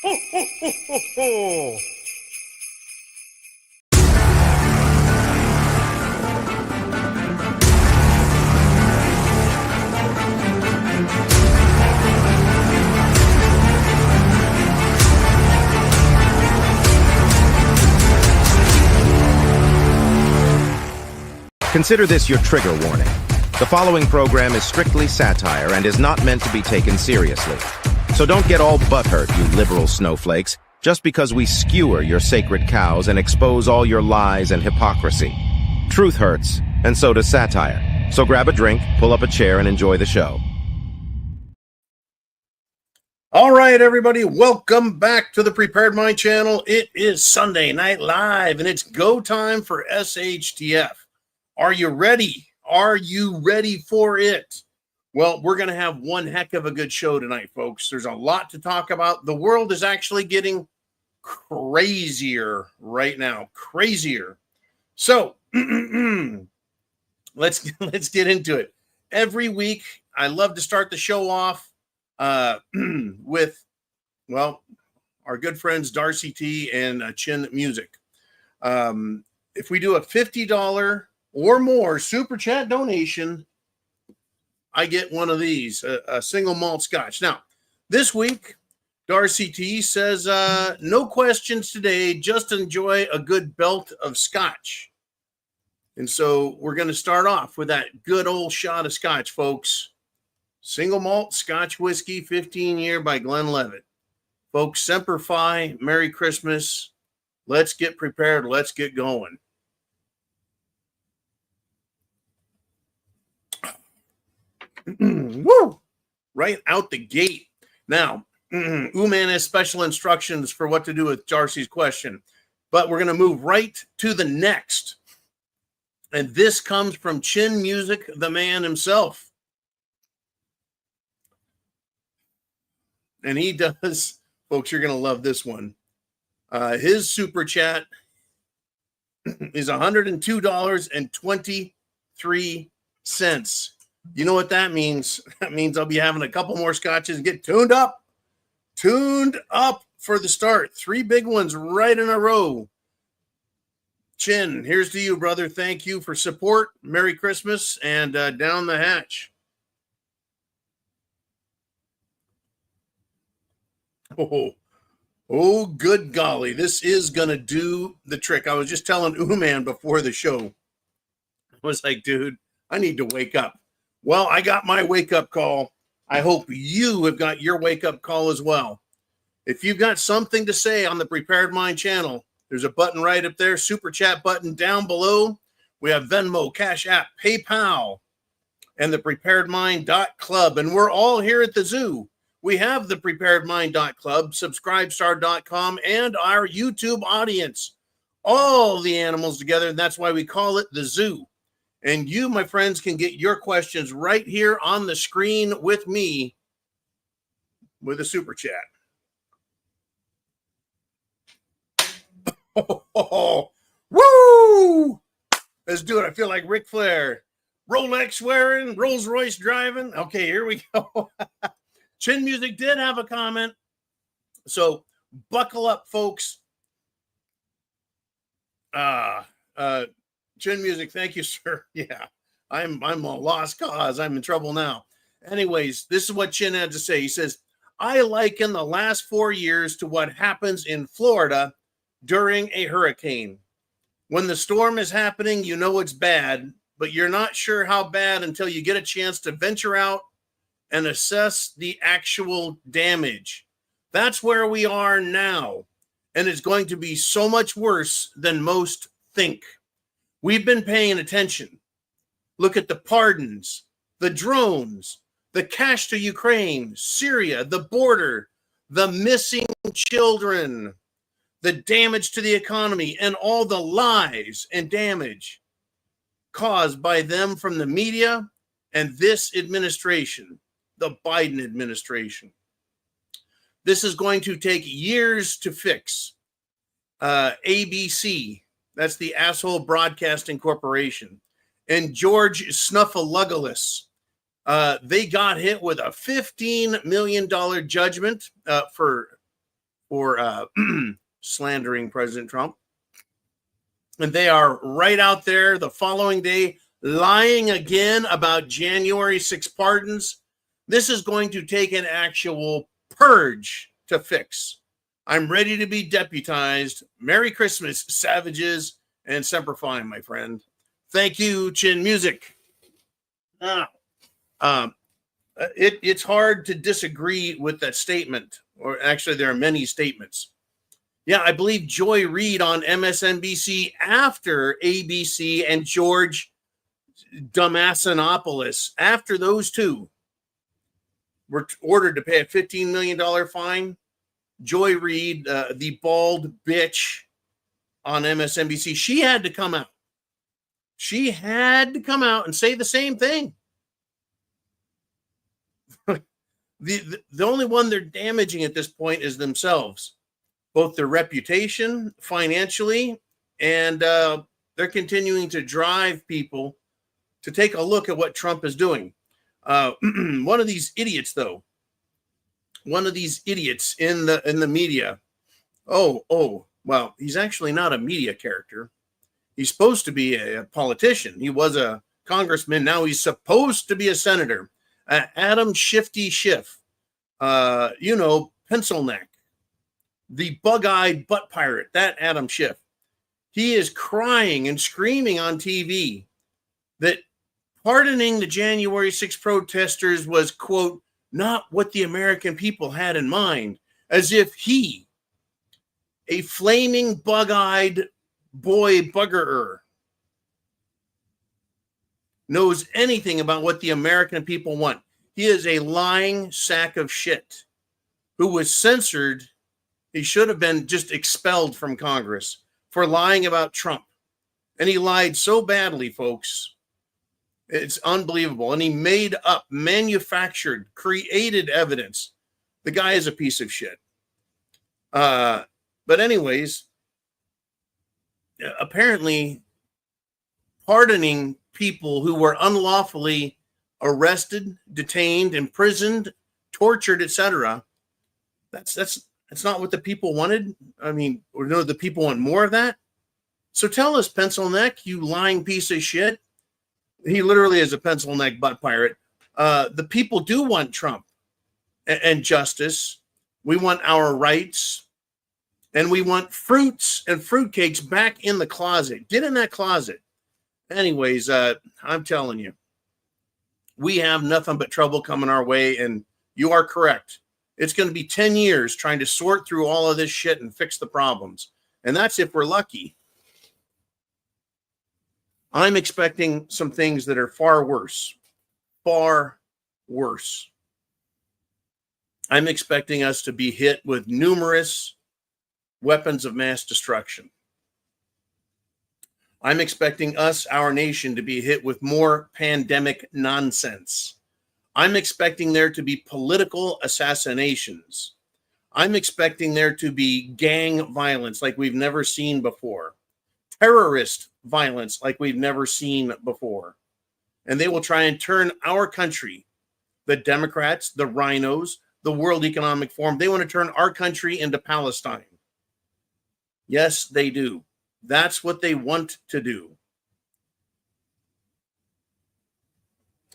Ho, ho, ho, ho, ho. Consider this your trigger warning. The following program is strictly satire and is not meant to be taken seriously. So don't get all butthurt, you liberal snowflakes, just because we skewer your sacred cows and expose all your lies and hypocrisy. Truth hurts, and so does satire. So grab a drink, pull up a chair, and enjoy the show. All right, everybody, welcome back to the Prepared Mind channel. It is Sunday Night Live, and it's go time for SHTF. Are you ready? Are you ready for it? Well, we're going to have one heck of a good show tonight, folks. There's a lot to talk about. The world is actually getting crazier right now. Crazier. So let's get into it. Every week, I love to start the show off with, well, our good friends Darcy T and Chin Music. If we do a $50 or more super chat donation, I get one of these, a single malt scotch. Now, this week, Darcy T says, no questions today, just enjoy a good belt of scotch. And so we're going to start off with that good old shot of scotch, folks. Single malt scotch whiskey, 15-year by Glenlivet. Folks, Semper Fi, Merry Christmas. Let's get prepared. Let's get going. Woo! Right out the gate. Now, Uman has special instructions for what to do with Darcy's question, but we're going to move right to the next. And this comes from Chin Music, the man himself. And he does, folks, you're going to love this one. His super chat is $102.23. You know what that means? That means I'll be having a couple more scotches and get tuned up for the start. 3 big ones right in a row. Chin, here's to you, brother. Thank you for support. Merry Christmas and down the hatch. Oh, good golly. This is going to do the trick. I was just telling Uman before the show. I was like, dude, I need to wake up. Well, I got my wake-up call. I hope you have got your wake-up call as well. If you've got something to say on the Prepared Mind channel, there's a button right up there, super chat button down below. We have Venmo, CashApp, PayPal, and the preparedmind.club. And we're all here at the zoo. We have the preparedmind.club, subscribestar.com, and our YouTube audience. All the animals together, and that's why we call it the zoo. And you, my friends, can get your questions right here on the screen with me with a super chat. Oh, woo! Let's do it. I feel like Ric Flair. Rolex wearing, Rolls Royce driving. Okay, here we go. Chin Music did have a comment. So buckle up, folks. Chin Music, thank you, sir. Yeah, I'm a lost cause. I'm in trouble now. Anyways, this is what Chin had to say. He says, I liken the last 4 years to what happens in Florida during a hurricane. When the storm is happening, you know it's bad, but you're not sure how bad until you get a chance to venture out and assess the actual damage. That's where we are now, and it's going to be so much worse than most think. We've been paying attention. Look at the pardons, the drones, the cash to Ukraine, Syria, the border, the missing children, the damage to the economy, and all the lies and damage caused by them from the media and this administration, the Biden administration. This is going to take years to fix. ABC, that's the Asshole Broadcasting Corporation, and George Snuffleupagus, they got hit with a $15 million judgment for or slandering President Trump. And they are right out there the following day lying again about January 6 pardons. This is going to take an actual purge to fix. I'm ready to be deputized. Merry Christmas, savages, and Semper Fi, my friend. Thank you, Chin Music. Now, it's hard to disagree with that statement, or actually there are many statements. Yeah, I believe Joy Reid on MSNBC after ABC and George Dumassinopoulos, after those two were ordered to pay a $15 million fine. Joy Reid, the bald bitch on MSNBC, she had to come out. She had to come out and say the same thing. The only one they're damaging at this point is themselves, both their reputation, financially, and they're continuing to drive people to take a look at what Trump is doing. One of these idiots, though, one of these idiots in the media. Well, he's actually not a media character. He's supposed to be a politician. He was a congressman. Now he's supposed to be a senator. Adam Shifty Schiff, pencil neck, the bug-eyed butt pirate, that Adam Schiff. He is crying and screaming on TV that pardoning the January 6 protesters was, quote, not what the American people had in mind, as if he, a flaming bug-eyed boy buggerer, knows anything about what the American people want. He is a lying sack of shit who was censored. He should have been just expelled from Congress for lying about Trump. And he lied so badly, folks. It's unbelievable. And he made up, manufactured, created evidence. The guy is a piece of shit. But anyways, apparently pardoning people who were unlawfully arrested, detained, imprisoned, tortured, etc. That's not what the people wanted. I mean, the people want more of that. So tell us, pencil neck, you lying piece of shit. He literally is a pencil neck butt pirate. The people do want Trump and justice. We want our rights. And we want fruits and fruitcakes back in the closet. Get in that closet. Anyways, I'm telling you, we have nothing but trouble coming our way. And you are correct. It's going to be 10 years trying to sort through all of this shit and fix the problems. And that's if we're lucky. I'm expecting some things that are far worse. Far worse. I'm expecting us to be hit with numerous weapons of mass destruction. I'm expecting us, our nation, to be hit with more pandemic nonsense. I'm expecting there to be political assassinations. I'm expecting there to be gang violence like we've never seen before. Terrorist violence like we've never seen before. And they will try and turn our country, the Democrats, the rhinos, the World Economic Forum, they want to turn our country into Palestine. Yes, they do. That's what they want to do.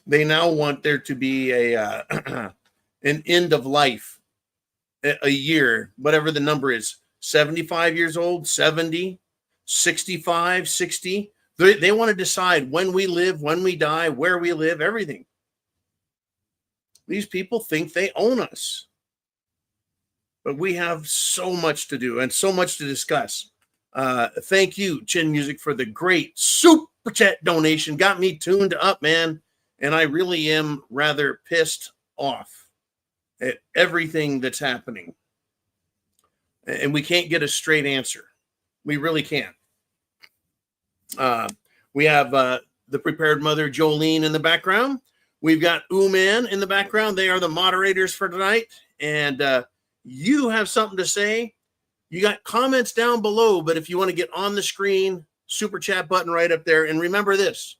They now want there to be an end of life, a year, whatever the number is, 75 years old, 70, 65, 60. They want to decide when we live, when we die, where we live, everything. These people think they own us. But we have so much to do and so much to discuss. Thank you, Chin Music, for the great super chat donation. Got me tuned up, man. And I really am rather pissed off at everything that's happening. And we can't get a straight answer. We really can't. We have the prepared mother, Jolene, in the background. We've got Uman in the background. They are the moderators for tonight. And you have something to say. You got comments down below, but if you want to get on the screen, super chat button right up there. And remember this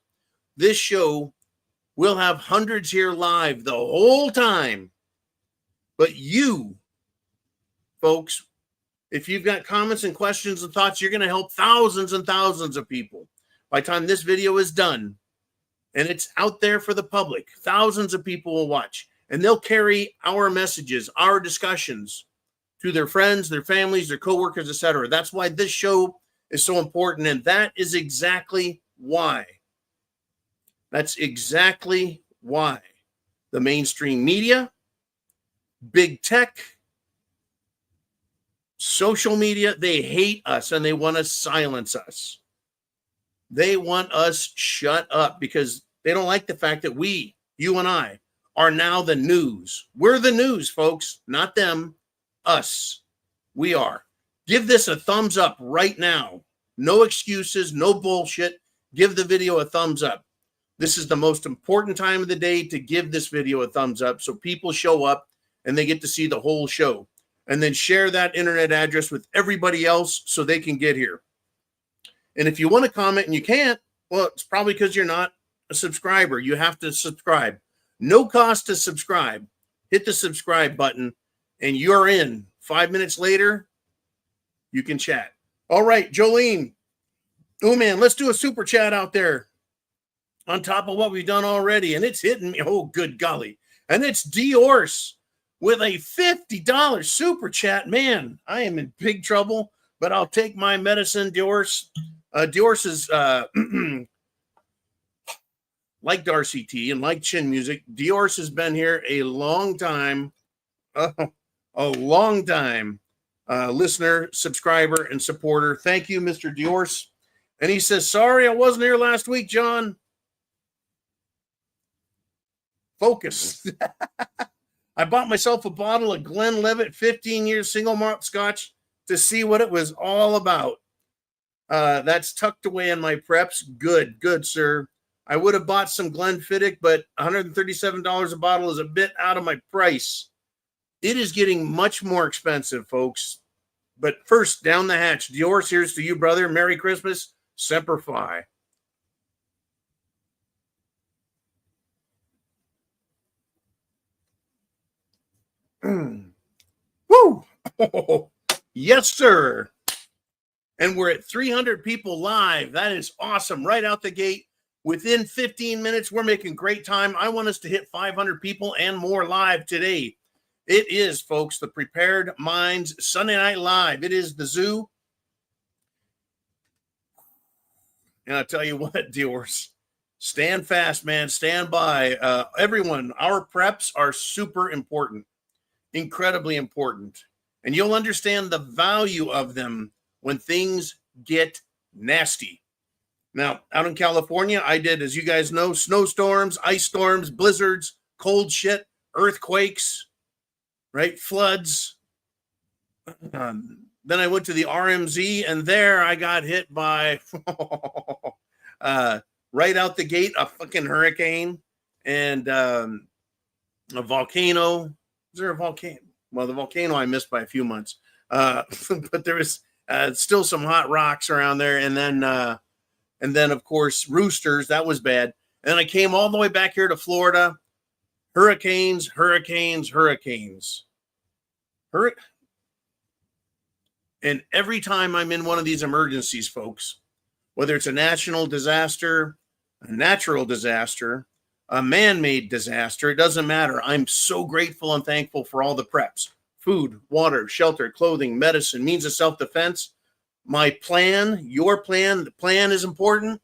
show will have hundreds here live the whole time. But you, folks, If you've got comments and questions and thoughts, you're going to help thousands and thousands of people. By the time this video is done and it's out there for the public, thousands of people will watch, and they'll carry our messages, our discussions to their friends, their families, their coworkers, etc. That's why this show is so important, and that is exactly why. That's exactly why the mainstream media, big tech, social media, they hate us and they want to silence us. They want us shut up because they don't like the fact that we, you and I, are now the news. We're the news, folks, not them, us. We are. Give this a thumbs up right now. No excuses, no bullshit. Give the video a thumbs up. This is the most important time of the day to give this video a thumbs up so people show up and they get to see the whole show. And then share that internet address with everybody else so they can get here. And if you want to comment and you can't, well, it's probably because you're not a subscriber. You have to subscribe. No cost to subscribe. Hit the subscribe button and you're in. 5 minutes later, you can chat. All right, Jolene. Oh, man, let's do a super chat out there on top of what we've done already. And it's hitting me. Oh, good golly. And it's Diorce with a $50 super chat. Man, I am in big trouble, but I'll take my medicine, Diorce. Diorce is like Darcy T and like Chin Music. Diorce has been here a long time, listener, subscriber, and supporter. Thank you, Mr. Diorce. And he says, sorry, I wasn't here last week, John. Focus. I bought myself a bottle of Glenlivet 15-year single malt scotch to see what it was all about. That's tucked away in my preps. Good, sir. I would have bought some Glenfiddich, but $137 a bottle is a bit out of my price. It is getting much more expensive, folks. But first, down the hatch. Diorce, here's to you, brother. Merry Christmas. Semper Fi. Woo! Oh, yes, sir. And we're at 300 people live. That is awesome. Right out the gate. Within 15 minutes, we're making great time. I want us to hit 500 people and more live today. It is, folks, the Prepared Minds Sunday Night Live. It is the zoo. And I'll tell you what, Diorce, stand fast, man. Stand by. Everyone, our preps are super important. Incredibly important. And you'll understand the value of them when things get nasty. Now, out in California, I did, as you guys know, snowstorms, ice storms, blizzards, cold shit, earthquakes, right? Floods. Then I went to the RMZ, and there I got hit by, right out the gate, a fucking hurricane and a volcano. Is there a volcano? Well, the volcano I missed by a few months. But there was still some hot rocks around there. And then, of course, roosters. That was bad. And then I came all the way back here to Florida. Hurricanes. And every time I'm in one of these emergencies, folks, whether it's a national disaster, a natural disaster, a man-made disaster, it doesn't matter. I'm so grateful and thankful for all the preps. Food, water, shelter, clothing, medicine, means of self-defense. My plan, your plan, the plan is important.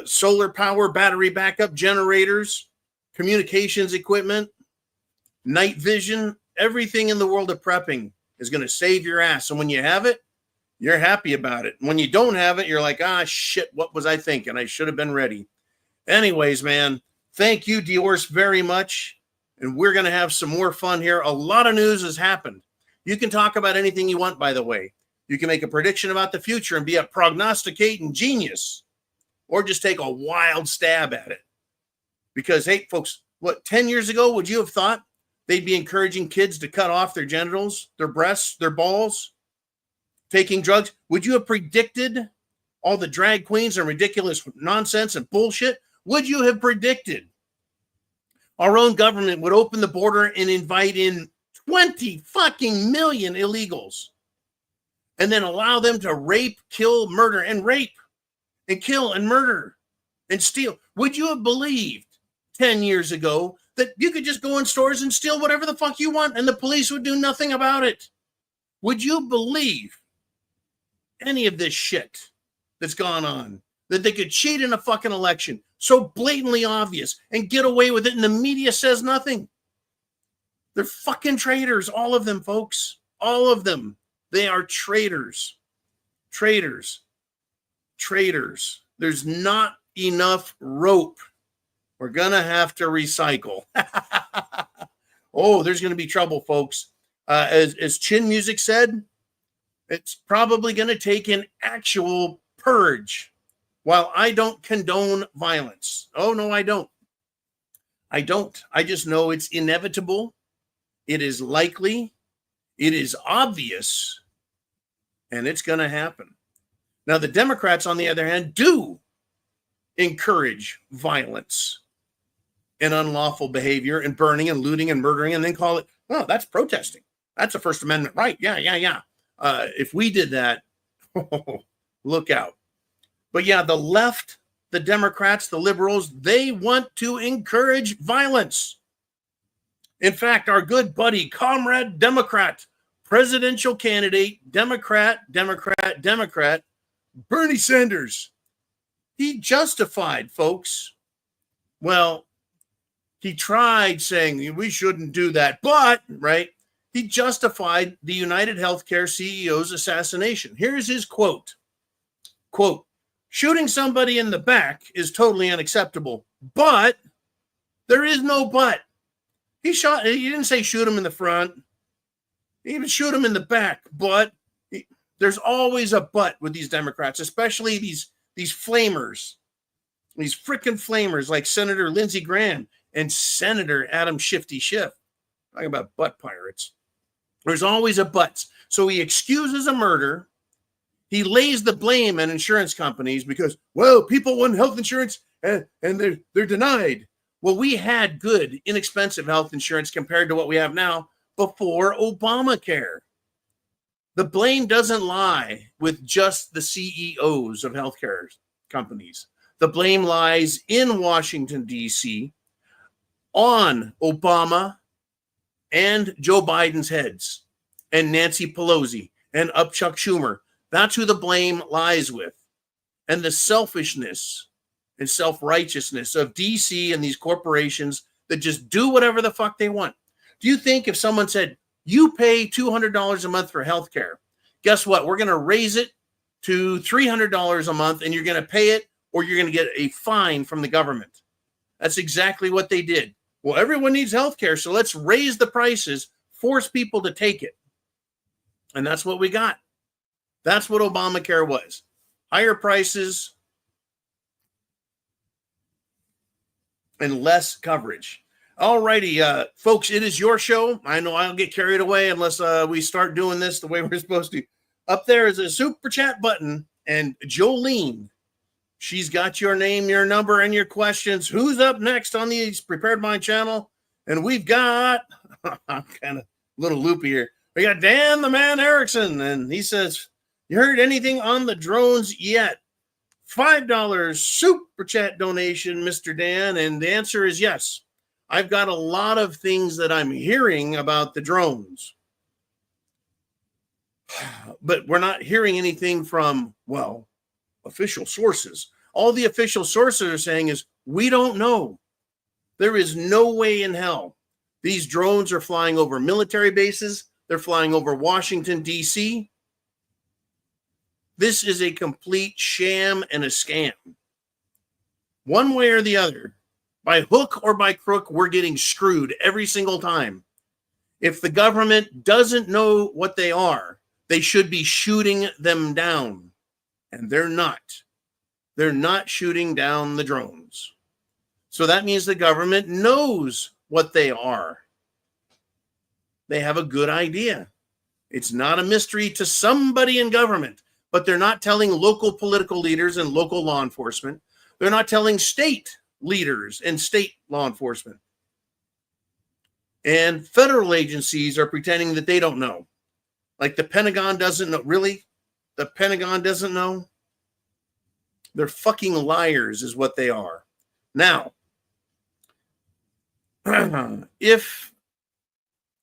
Solar power, battery backup, generators, communications equipment, night vision, everything in the world of prepping is going to save your ass. And when you have it, you're happy about it. When you don't have it, you're like, shit, what was I thinking? I should have been ready. Anyways, man, thank you, Diorce, very much. And we're going to have some more fun here. A lot of news has happened. You can talk about anything you want, by the way. You can make a prediction about the future and be a prognosticating genius, or just take a wild stab at it. Because, hey, folks, 10 years ago, would you have thought they'd be encouraging kids to cut off their genitals, their breasts, their balls, taking drugs? Would you have predicted all the drag queens and ridiculous nonsense and bullshit? Would you have predicted our own government would open the border and invite in 20 fucking million illegals? and then allow them to rape, kill, murder, and rape, and kill, and murder, and steal. Would you have believed 10 years ago that you could just go in stores and steal whatever the fuck you want and the police would do nothing about it? Would you believe any of this shit that's gone on? That they could cheat in a fucking election, so blatantly obvious, and get away with it, and the media says nothing. They're fucking traitors, all of them, folks. All of them. They are traitors. Traitors. Traitors. There's not enough rope. We're going to have to recycle. Oh, there's going to be trouble, folks. As Chin Music said, it's probably going to take an actual purge. While I don't condone violence. Oh, no, I don't. I don't. I just know it's inevitable. It is likely. It is obvious. And it's going to happen. Now, the Democrats, on the other hand, do encourage violence and unlawful behavior and burning and looting and murdering and then call it, oh, that's protesting. That's a First Amendment right. Yeah. If we did that, look out. But yeah, the left, the Democrats, the liberals, they want to encourage violence. In fact, our good buddy, comrade Democrat, presidential candidate, Democrat, Bernie Sanders, he justified, folks. Well, he tried saying we shouldn't do that, but, right, he justified the United Healthcare CEO's assassination. Here's his quote. Quote, shooting somebody in the back is totally unacceptable, but there is no but. He didn't say shoot him in the front. He even shoot him in the back, but there's always a but with these Democrats, especially these flamers, these freaking flamers like Senator Lindsey Graham and Senator Adam Shifty Schiff. Talking about butt pirates. There's always a but. So he excuses a murder. He lays the blame on insurance companies because, well, people want health insurance and they're denied. Well, we had good, inexpensive health insurance compared to what we have now before Obamacare. The blame doesn't lie with just the CEOs of healthcare companies. The blame lies in Washington, D.C., on Obama and Joe Biden's heads and Nancy Pelosi and Chuck Schumer. That's who the blame lies with. And the selfishness and self-righteousness of DC and these corporations that just do whatever the fuck they want. Do you think if someone said, you pay $200 a month for healthcare, guess what? We're going to raise it to $300 a month and you're going to pay it or you're going to get a fine from the government. That's exactly what they did. Well, everyone needs healthcare, so let's raise the prices, force people to take it. And that's what we got. That's what Obamacare was. Higher prices and less coverage. All righty, folks, it is your show. I know I'll get carried away unless we start doing this the way we're supposed to. Up there is a super chat button, and Jolene, she's got your name, your number, and your questions. Who's up next on the Prepared Mind channel? And we've got, I'm kind of a little loopy here. We got Dan the Man Erickson, and he says, you heard anything on the drones yet? $5 super chat donation, Mr. Dan, and the answer is yes. I've got a lot of things that I'm hearing about the drones. But we're not hearing anything from, well, official sources. All the official sources are saying is, we don't know. There is no way in hell. These drones are flying over military bases. They're flying over Washington, D.C. This is a complete sham and a scam. One way or the other, by hook or by crook, we're getting screwed every single time. If the government doesn't know what they are, they should be shooting them down. And they're not. They're not shooting down the drones. So that means the government knows what they are. They have a good idea. It's not a mystery to somebody in government, but they're not telling local political leaders and local law enforcement. They're not telling state leaders and state law enforcement. And federal agencies are pretending that they don't know. Like the Pentagon doesn't know. Really? The Pentagon doesn't know? They're fucking liars is what they are. Now, if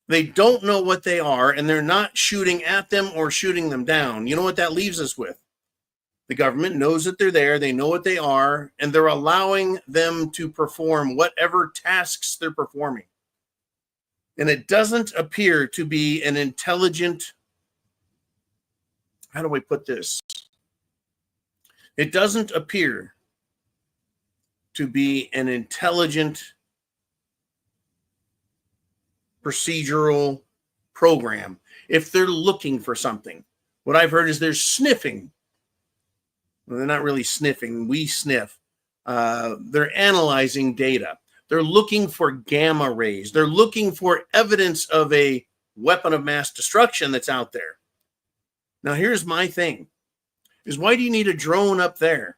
they don't know what they are and they're not shooting at them or shooting them down, you know what that leaves us with? The government knows that they're there, they know what they are, and they're allowing them to perform whatever tasks they're performing. And it doesn't appear to be an intelligent, how do I put this? It doesn't appear to be an intelligent procedural program if they're looking for something. What I've heard is they're sniffing. Well, they're not really sniffing. We sniff. They're analyzing data. They're looking for gamma rays. They're looking for evidence of a weapon of mass destruction that's out there. Now, here's my thing, is why do you need a drone up there?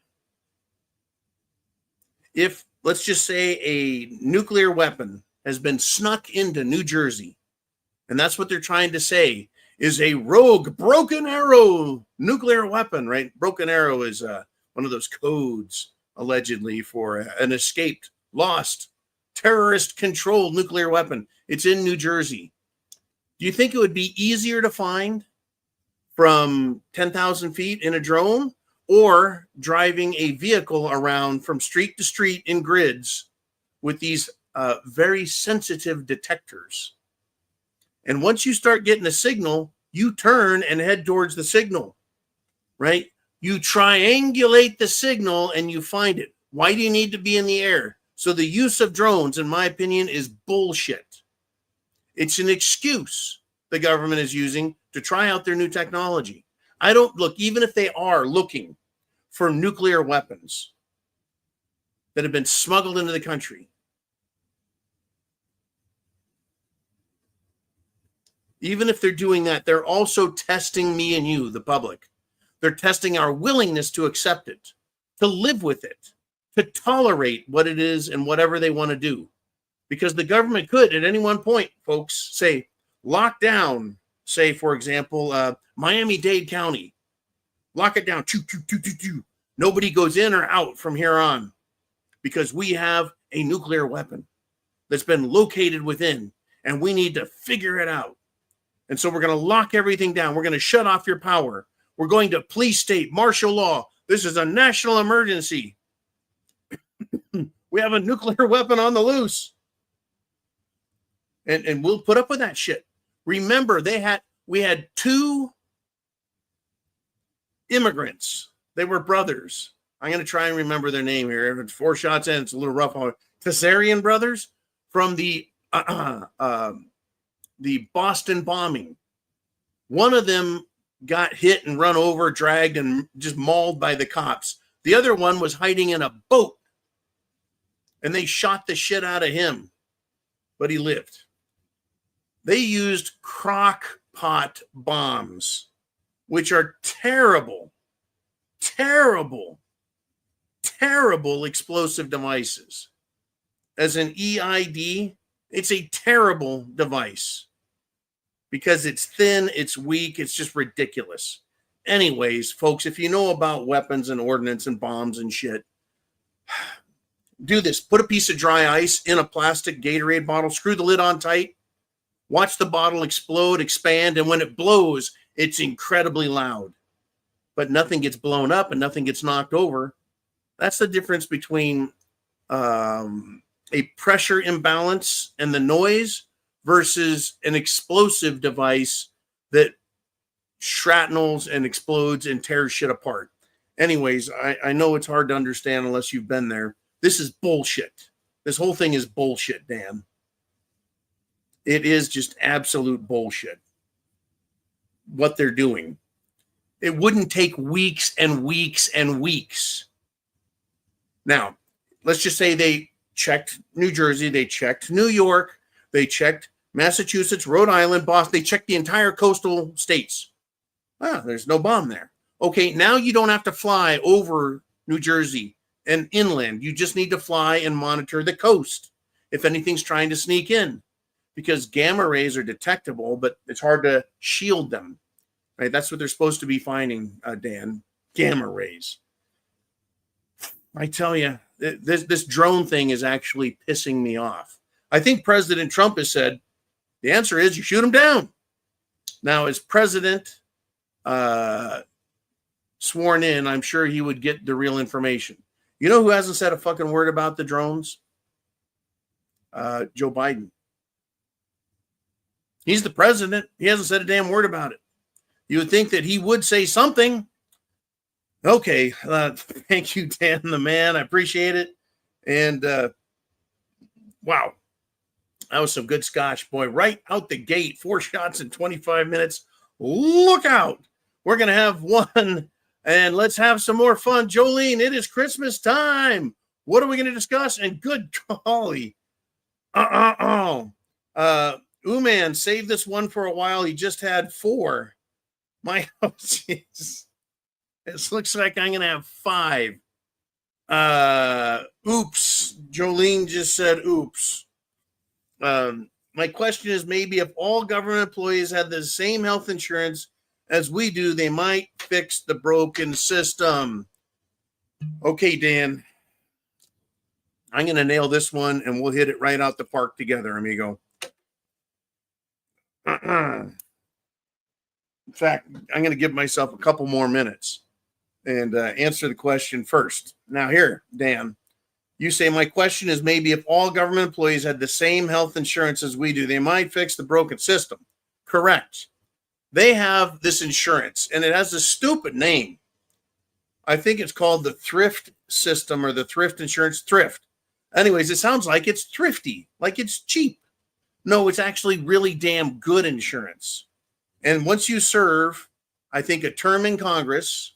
If, let's just say, a nuclear weapon has been snuck into New Jersey, and that's what they're trying to say, is a rogue broken arrow nuclear weapon, right? Broken arrow is one of those codes, allegedly, for an escaped, lost, terrorist-controlled nuclear weapon. It's in New Jersey. Do you think it would be easier to find from 10,000 feet in a drone, or driving a vehicle around from street to street in grids with these very sensitive detectors? And once you start getting a signal, you turn and head towards the signal, right? You triangulate the signal and you find it. Why do you need to be in the air? So the use of drones, in my opinion, is bullshit. It's an excuse the government is using to try out their new technology. I don't look, even if they are looking for nuclear weapons that have been smuggled into the country, even if they're doing that, they're also testing me and you, the public. They're testing our willingness to accept it, to live with it, to tolerate what it is and whatever they want to do. Because the government could, at any one point, folks, say, lock down, say, for example, Miami-Dade County. Lock it down. Nobody goes in or out from here on because we have a nuclear weapon that's been located within, and we need to figure it out. And so we're going to lock everything down. We're going to shut off your power. We're going to police state, martial law. This is a national emergency. We have a nuclear weapon on the loose. And we'll put up with that shit. Remember, we had two immigrants. They were brothers. I'm going to try and remember their name here. It's 4 shots in. It's a little rough. Kazarian brothers from the Boston bombing. One of them got hit and run over, dragged, and just mauled by the cops. The other one was hiding in a boat, and they shot the shit out of him, but he lived. They used crock pot bombs, which are terrible, terrible, terrible explosive devices. As an EID, it's a terrible device because it's thin, it's weak, it's just ridiculous. Anyways, folks, if you know about weapons and ordnance and bombs and shit, do this. Put a piece of dry ice in a plastic Gatorade bottle, screw the lid on tight, watch the bottle explode, expand, and when it blows, it's incredibly loud. But nothing gets blown up and nothing gets knocked over. That's the difference between a pressure imbalance and the noise versus an explosive device that shrapnels and explodes and tears shit apart. Anyways, I know it's hard to understand unless you've been there. This is bullshit. This whole thing is bullshit, Dan. It is just absolute bullshit what they're doing. It wouldn't take weeks and weeks and weeks. Now, let's just say they checked New Jersey, they checked New York, they checked Massachusetts, Rhode Island, Boston, they checked the entire coastal states. There's no bomb there. Okay, now you don't have to fly over New Jersey and inland. You just need to fly and monitor the coast if anything's trying to sneak in, because gamma rays are detectable, but it's hard to shield them. Right? That's what they're supposed to be finding, Dan. Gamma rays. I tell you, this drone thing is actually pissing me off. I think President Trump has said the answer is you shoot them down. Now, as president sworn in, I'm sure he would get the real information. You know who hasn't said a fucking word about the drones? Joe Biden. He's the president. He hasn't said a damn word about it. You would think that he would say something. Okay. Thank you, Dan the man. I appreciate it. And wow. That was some good scotch, boy. Right out the gate. 4 shots in 25 minutes. Look out. We're going to have one. And let's have some more fun. Jolene, it is Christmas time. What are we going to discuss? And good golly. Uman, save this one for a while. He just had 4. My house is. It looks like I'm going to have 5. Oops. Jolene just said oops. My question is, maybe if all government employees had the same health insurance as we do, they might fix the broken system. Okay, Dan. I'm going to nail this one, and we'll hit it right out the park together, amigo. In fact, I'm going to give myself a couple more minutes and answer the question first. Now here, Dan, you say, my question is, maybe if all government employees had the same health insurance as we do, they might fix the broken system. Correct. They have this insurance, and it has a stupid name. I think it's called the thrift system or the thrift insurance. Thrift. Anyways, it sounds like it's thrifty, like it's cheap. No, it's actually really damn good insurance. And once you serve, I think, a term in Congress,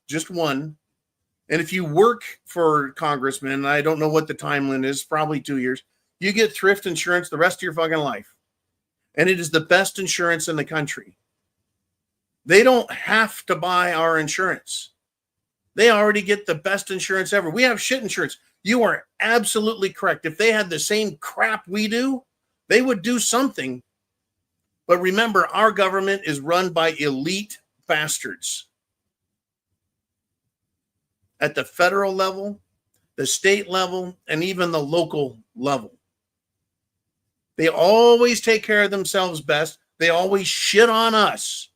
just one, and if you work for congressman, I don't know what the timeline is, probably 2 years, you get thrift insurance the rest of your fucking life. And it is the best insurance in the country. They don't have to buy our insurance. They already get the best insurance ever. We have shit insurance. You are absolutely correct. If they had the same crap we do, they would do something. But remember, our government is run by elite bastards. At the federal level, the state level, and even the local level. They always take care of themselves best. They always shit on us.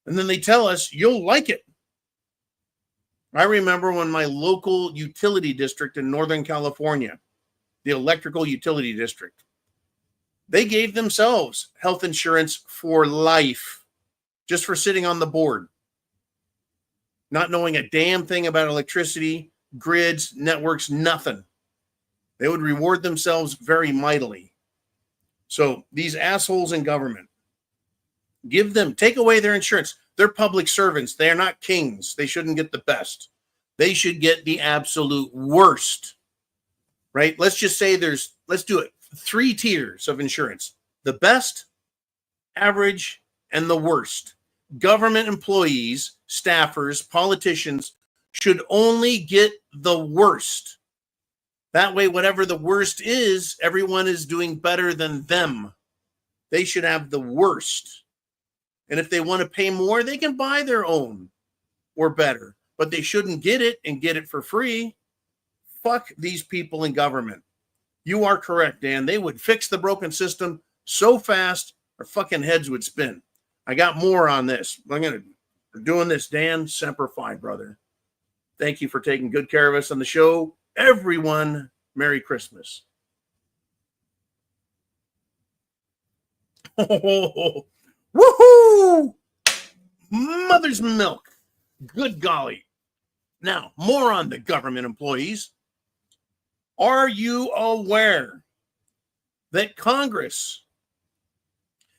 And then they tell us, you'll like it. I remember when my local utility district in Northern California, the electrical utility district, they gave themselves health insurance for life just for sitting on the board, not knowing a damn thing about electricity, grids, networks, nothing. They would reward themselves very mightily. So these assholes in government, take away their insurance. They're public servants. They are not kings. They shouldn't get the best. They should get the absolute worst, right? Let's just say let's do it. 3 tiers of insurance: the best, average, and the worst. Government employees, staffers, politicians should only get the worst. That way, whatever the worst is, everyone is doing better than them. They should have the worst. And if they want to pay more, they can buy their own or better. But they shouldn't get it and get it for free. Fuck these people in government. You are correct, Dan. They would fix the broken system so fast our fucking heads would spin. I got more on this. We're doing this, Dan. Semper Fi, brother. Thank you for taking good care of us on the show. Everyone, Merry Christmas. Oh, woohoo! Mother's milk. Good golly. Now, more on the government employees. Are you aware that Congress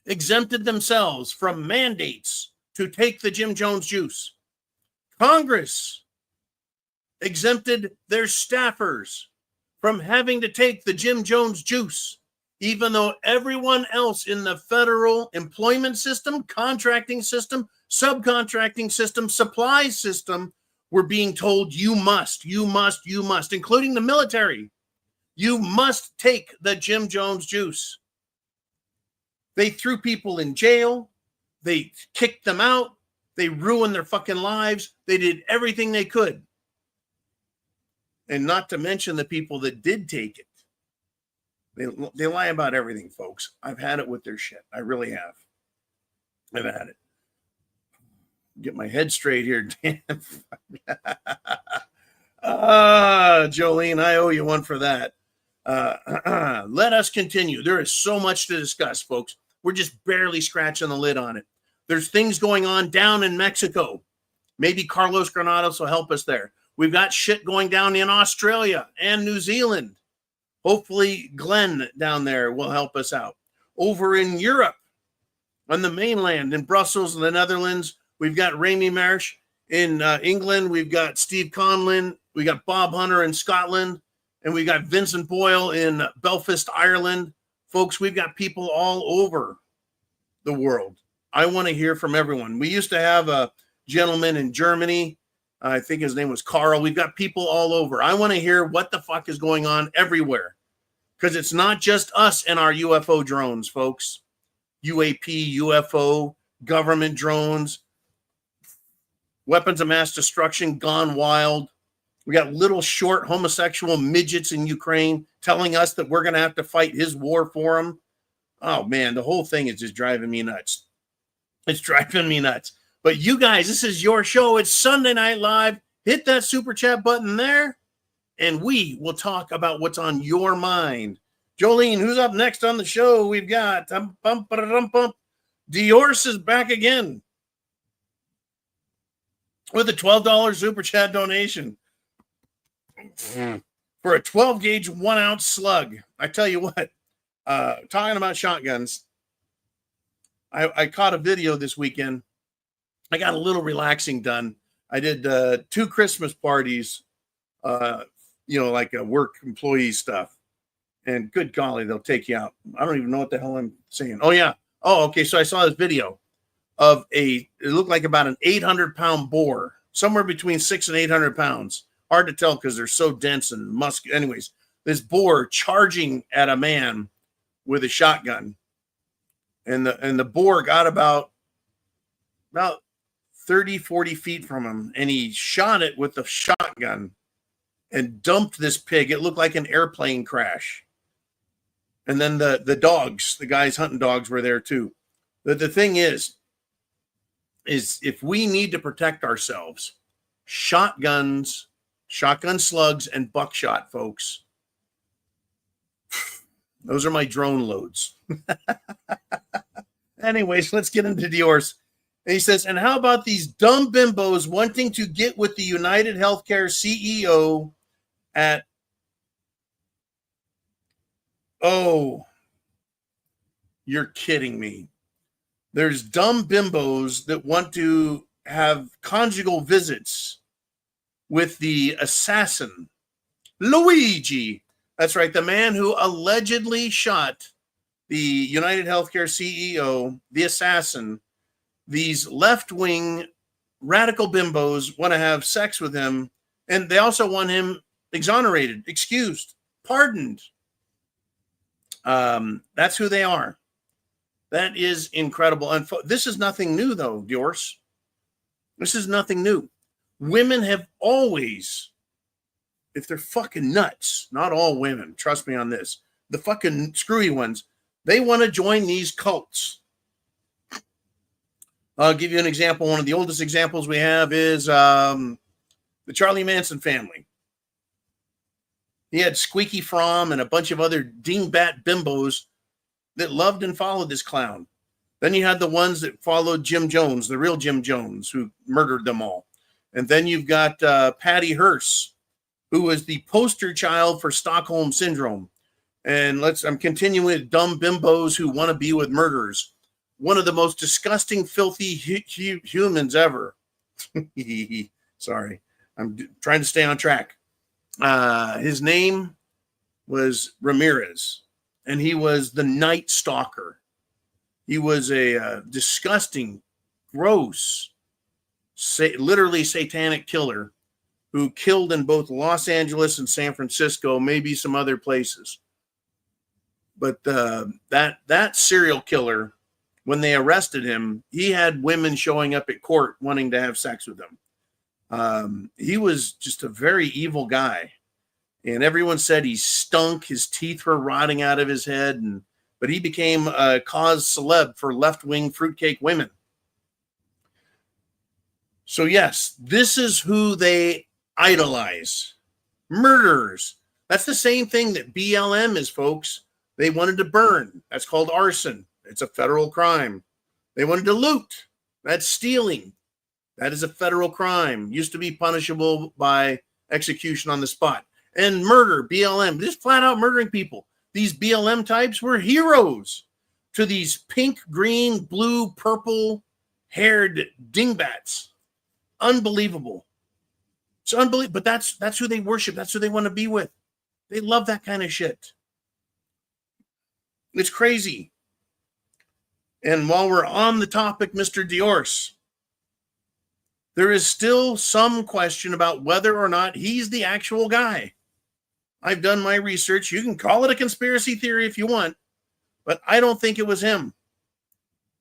exempted themselves from mandates to take the Jim Jones juice? Congress exempted their staffers from having to take the Jim Jones juice, even though everyone else in the federal employment system, contracting system, subcontracting system, supply system were being told you must, including the military. You must take the Jim Jones juice. They threw people in jail. They kicked them out. They ruined their fucking lives. They did everything they could. And not to mention the people that did take it. They lie about everything, folks. I've had it with their shit. I really have. I've had it. Get my head straight here. Damn. Jolene, I owe you one for that. Let us continue. There is so much to discuss, folks. We're just barely scratching the lid on it. There's things going on down in Mexico. Maybe Carlos Granados will help us there. We've got shit going down in Australia and New Zealand. Hopefully Glenn down there will help us out. Over in Europe, on the mainland, in Brussels and the Netherlands, we've got Rami Marsh. In England, we've got Steve Conlon. We got Bob Hunter in Scotland. And we got Vincent Boyle in Belfast, Ireland. Folks, we've got people all over the world. I want to hear from everyone. We used to have a gentleman in Germany. I think his name was Carl. We've got people all over. I want to hear what the fuck is going on everywhere. Because it's not just us and our UFO drones, folks. UAP, UFO, government drones, weapons of mass destruction gone wild. We got little short homosexual midgets in Ukraine telling us that we're going to have to fight his war for them. Oh, man, the whole thing is just driving me nuts. It's driving me nuts. But you guys, this is your show. It's Sunday Night Live. Hit that super chat button there, and we will talk about what's on your mind. Jolene, who's up next on the show? We've got Diorce is back again with a $12 super chat donation for a 12-gauge 1-ounce slug. I tell you what, talking about shotguns, I caught a video this weekend. I got a little relaxing done. I did 2 Christmas parties, like a work employee stuff. And good golly, they'll take you out. I don't even know what the hell I'm saying. Oh, yeah. Oh, okay. So I saw this video of it looked like about an 800-pound boar, somewhere between 600 and 800 pounds. Hard to tell because they're so dense and muscular. Anyways, this boar charging at a man with a shotgun. And the boar got about 30, 40 feet from him. And he shot it with the shotgun and dumped this pig. It looked like an airplane crash. And then the dogs, the guys hunting dogs were there too. The thing is if we need to protect ourselves, shotgun slugs, and buckshot, folks. Those are my drone loads. Anyways, let's get into Diorce. And he says, and how about these dumb bimbos wanting to get with the United Healthcare CEO at, oh, you're kidding me. There's dumb bimbos that want to have conjugal visits with the assassin, Luigi. That's right, the man who allegedly shot the United Healthcare CEO, the assassin. These left-wing radical bimbos want to have sex with him, and they also want him exonerated, excused, pardoned. That's who they are. That is incredible. And this is nothing new, though, Diorce. This is nothing new. Women have always, if they're fucking nuts, not all women, trust me on this, the fucking screwy ones, they want to join these cults. I'll give you an example. One of the oldest examples we have is the Charlie Manson family. He had Squeaky Fromm and a bunch of other dingbat bimbos that loved and followed this clown. Then you had the ones that followed Jim Jones, the real Jim Jones, who murdered them all. And then you've got Patty Hearst, who was the poster child for Stockholm Syndrome. And I'm continuing with dumb bimbos who want to be with murderers. One of the most disgusting, filthy humans ever. Sorry, I'm trying to stay on track. His name was Ramirez, and he was the Night Stalker. He was a disgusting, gross, literally satanic killer who killed in both Los Angeles and San Francisco, maybe some other places. But that serial killer when they arrested him, he had women showing up at court wanting to have sex with him. He was just a very evil guy. And everyone said he stunk. His teeth were rotting out of his head. But he became a cause celeb for left-wing fruitcake women. So yes, this is who they idolize. Murderers. That's the same thing that BLM is, folks. They wanted to burn. That's called arson. It's a federal crime. They wanted to loot. That's stealing. That is a federal crime. Used to be punishable by execution on the spot. And murder, BLM, just flat out murdering people. These BLM types were heroes to these pink, green, blue, purple haired dingbats. Unbelievable. It's unbelievable. But that's who they worship. That's who they want to be with. They love that kind of shit. It's crazy. And while we're on the topic, Mr. Diorce, there is still some question about whether or not he's the actual guy. I've done my research. You can call it a conspiracy theory if you want, but I don't think it was him.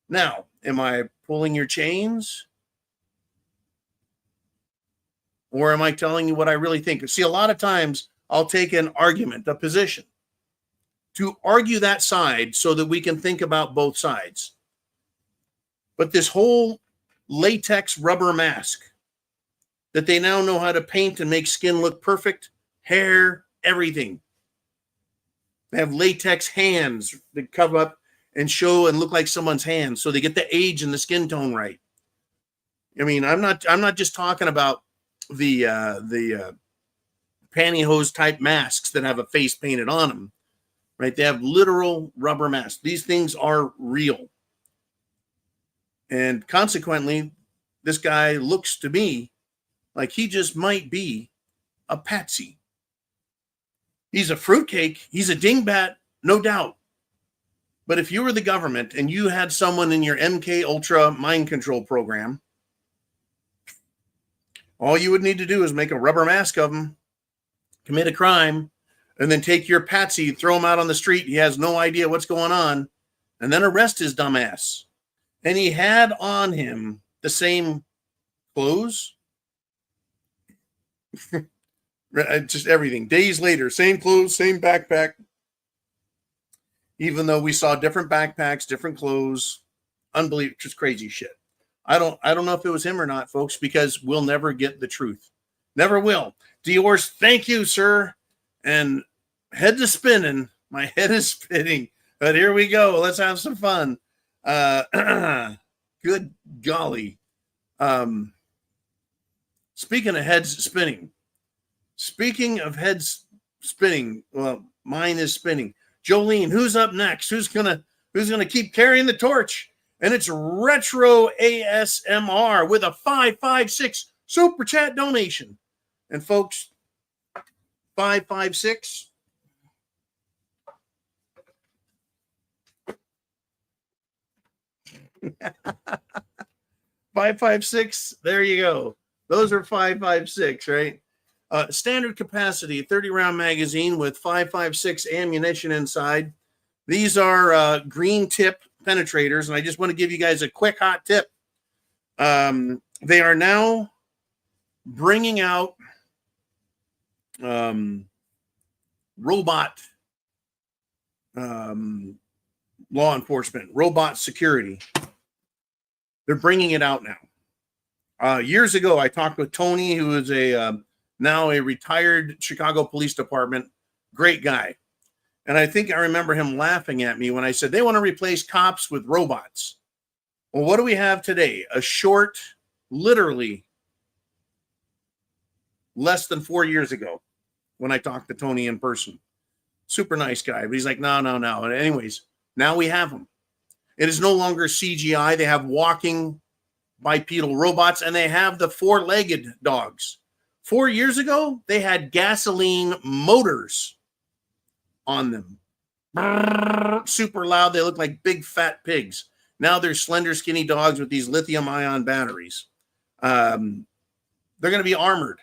Now, am I pulling your chains? Or am I telling you what I really think? See, a lot of times I'll take an argument, a position, to argue that side so that we can think about both sides. But this whole latex rubber mask that they now know how to paint and make skin look perfect, hair, everything. They have latex hands that cover up and show and look like someone's hands so they get the age and the skin tone right. I mean, I'm not just talking about the pantyhose type masks that have a face painted on them, right? They have literal rubber masks. These things are real. And consequently, this guy looks to me like he just might be a patsy. He's a fruitcake. He's a dingbat, no doubt. But if you were the government and you had someone in your MK Ultra mind control program, all you would need to do is make a rubber mask of him, commit a crime, and then take your patsy, throw him out on the street. He has no idea what's going on, and then arrest his dumb ass. And he had on him the same clothes, just everything. Days later, same clothes, same backpack. Even though we saw different backpacks, different clothes, unbelievable, just crazy shit. I don't know if it was him or not, folks, because we'll never get the truth. Never will. Diorce, thank you, sir. And head to spinning. My head is spinning. But here we go. Let's have some fun. Good golly. Speaking of heads spinning. Speaking of heads spinning, well, mine is spinning. Jolene, who's up next? Who's gonna keep carrying the torch? And it's Retro ASMR with a 556 super chat donation. And folks, 556. $556. There you go. Those are 556, right? Standard capacity, 30-round magazine with 556 ammunition inside. These are green tip penetrators, and I just want to give you guys a quick hot tip. They are now bringing out robot law enforcement, robot security. They're bringing it out now. Years ago, I talked with Tony, who is now a retired Chicago Police Department, great guy. And I think I remember him laughing at me when I said they want to replace cops with robots. Well, what do we have today? A short, literally less than 4 years ago when I talked to Tony in person. Super nice guy. But he's like, no. And anyways, now we have them. It is no longer CGI. They have walking bipedal robots, and they have the four-legged dogs. 4 years ago, they had gasoline motors on them. Super loud. They look like big fat pigs. Now they're slender, skinny dogs with these lithium-ion batteries. They're going to be armored.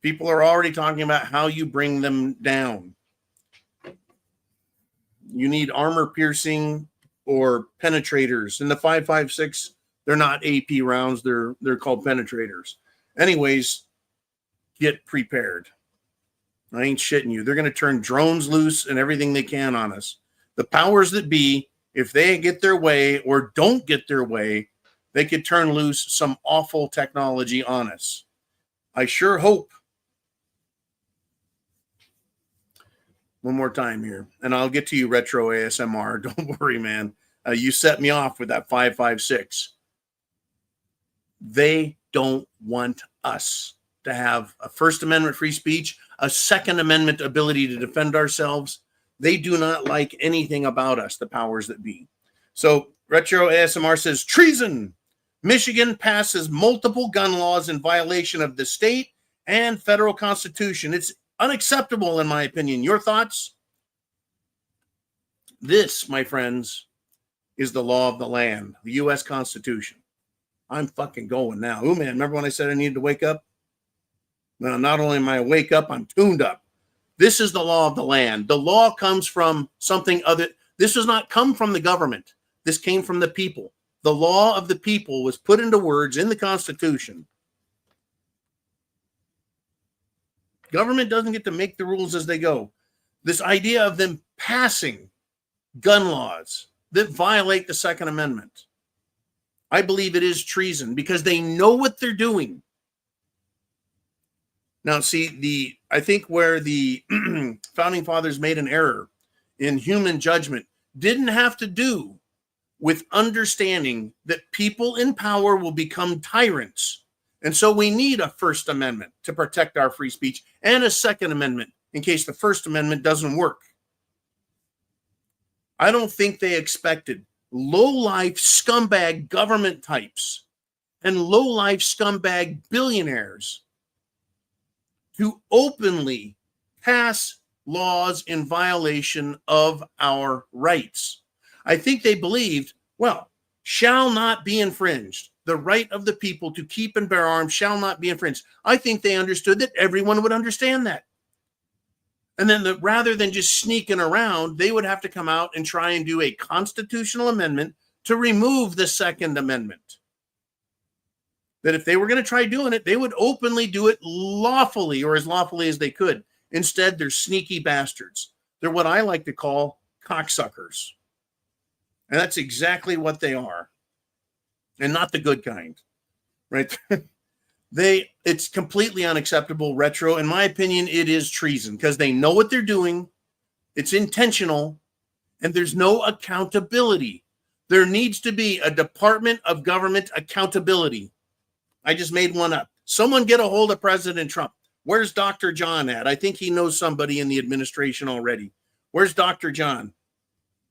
People are already talking about how you bring them down. You need armor-piercing or penetrators. In the 5.56, they're not AP rounds. They're called penetrators. Anyways, get prepared. I ain't shitting you. They're going to turn drones loose and everything they can on us. The powers that be, if they get their way or don't get their way, they could turn loose some awful technology on us. I sure hope. One more time here, and I'll get to you, Retro ASMR. Don't worry, man. You set me off with that 5.56. They don't want us to have a First Amendment free speech, a Second Amendment ability to defend ourselves. They do not like anything about us, the powers that be. So Retro ASMR says, treason. Michigan passes multiple gun laws in violation of the state and federal constitution. It's unacceptable, in my opinion. Your thoughts? This, my friends, is the law of the land, the U.S. Constitution. I'm fucking going now. Oh, man, remember when I said I needed to wake up? Well, not only am I wake up, I'm tuned up. This is the law of the land. The law comes from something other. This does not come from the government. This came from the people. The law of the people was put into words in the Constitution. Government doesn't get to make the rules as they go. This idea of them passing gun laws that violate the Second Amendment, I believe it is treason because they know what they're doing. Now, see, I think where the founding fathers made an error in human judgment didn't have to do with understanding that people in power will become tyrants. And so we need a First Amendment to protect our free speech and a Second Amendment in case the First Amendment doesn't work. I don't think they expected low-life scumbag government types and low-life scumbag billionaires to openly pass laws in violation of our rights. I think they believed, well, shall not be infringed. The right of the people to keep and bear arms shall not be infringed. I think they understood that everyone would understand that. And then rather than just sneaking around, they would have to come out and try and do a constitutional amendment to remove the Second Amendment. That if they were going to try doing it, they would openly do it lawfully or as lawfully as they could. Instead, they're sneaky bastards. They're what I like to call cocksuckers. And that's exactly what they are. And not the good kind, right? It's completely unacceptable, Retro. In my opinion, it is treason because they know what they're doing. It's intentional, and there's no accountability. There needs to be a Department of Government accountability. I just made one up. Someone get a hold of President Trump. Where's Dr. John at? I think he knows somebody in the administration already. Where's Dr. John?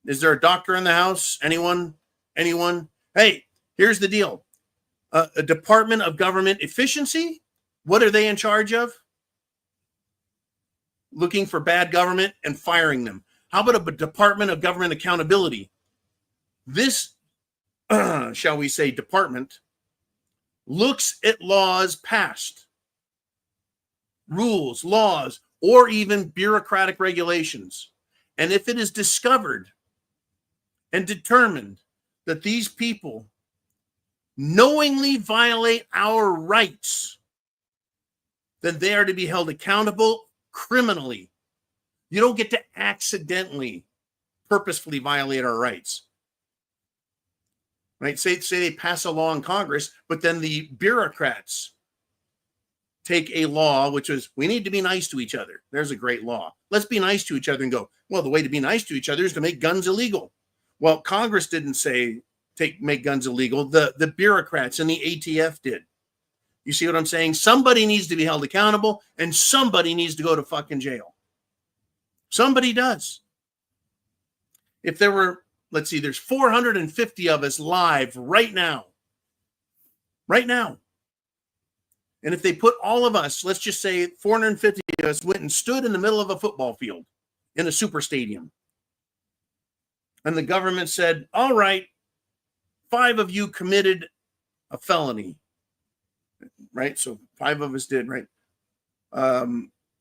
Is there a doctor in the house? Anyone? Hey, here's the deal. A Department of Government Efficiency? What are they in charge of? Looking for bad government and firing them. How about a Department of Government Accountability? This, shall we say, department looks at laws passed, rules, laws, or even bureaucratic regulations. And if it is discovered and determined that these people knowingly violate our rights, then they are to be held accountable criminally. You don't get to accidentally, purposefully violate our rights. Right? Say they pass a law in Congress, but then the bureaucrats take a law, which is, we need to be nice to each other. There's a great law. Let's be nice to each other and go, well, the way to be nice to each other is to make guns illegal. Well, Congress didn't say make guns illegal. The bureaucrats and the ATF did. You see what I'm saying? Somebody needs to be held accountable and somebody needs to go to fucking jail. Somebody does. If there were, let's see, there's 450 of us live right now. Right now. And if they put all of us, let's just say 450 of us went and stood in the middle of a football field in a super stadium. And the government said, all right, 5 of you committed a felony. Right? So 5 of us did, right?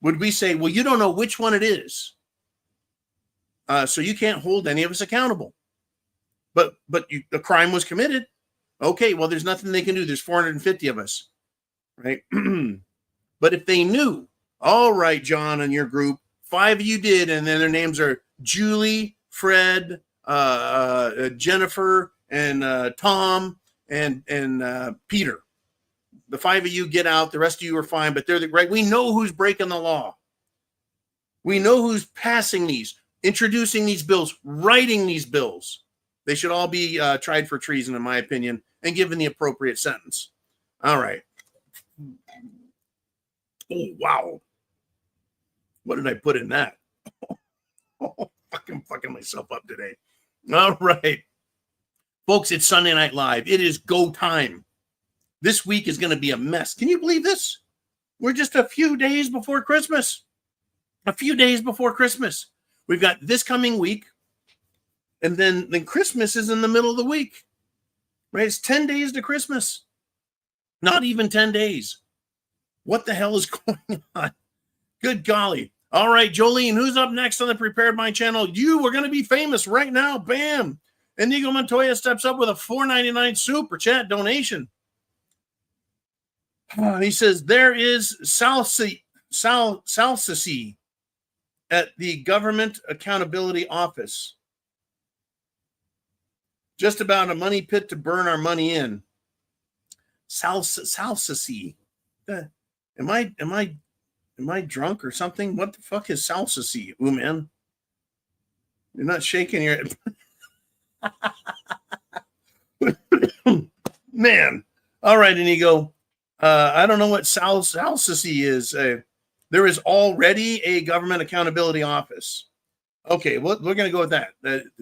Would we say, well, you don't know which one it is. So you can't hold any of us accountable. but the crime was committed. Okay, well, there's nothing they can do. There's 450 of us, right? But if they knew, all right, John and your group, 5 of you did, and then their names are Julie, Fred, Jennifer, and Tom, and Peter. The 5 of you get out. The rest of you are fine, but they're right. We know who's breaking the law. We know who's passing these, introducing these bills, writing these bills. They should all be tried for treason, in my opinion, and given the appropriate sentence. All right. Oh, wow. What did I put in that? Oh, fucking myself up today. All right. Folks, it's Sunday Night Live. It is go time. This week is going to be a mess. Can you believe this? We're just a few days before Christmas. A few days before Christmas. We've got this coming week, and then Christmas is in the middle of the week. Right? It's 10 days to Christmas. Not even 10 days. What the hell is going on? Good golly. All right, Jolene, who's up next on the Prepared Mind channel? You are going to be famous right now. Bam. Inigo Montoya steps up with a $4.99 super chat donation. He says, there is salsa at the Government Accountability Office. Just about a money pit to burn our money in. Salsa. Am I drunk or something? What the fuck is salsa? Ooh, man. You're not shaking your head. Man. All right, Inigo. I don't know what salsa is. There is already a Government Accountability Office. Okay, we're going to go with that.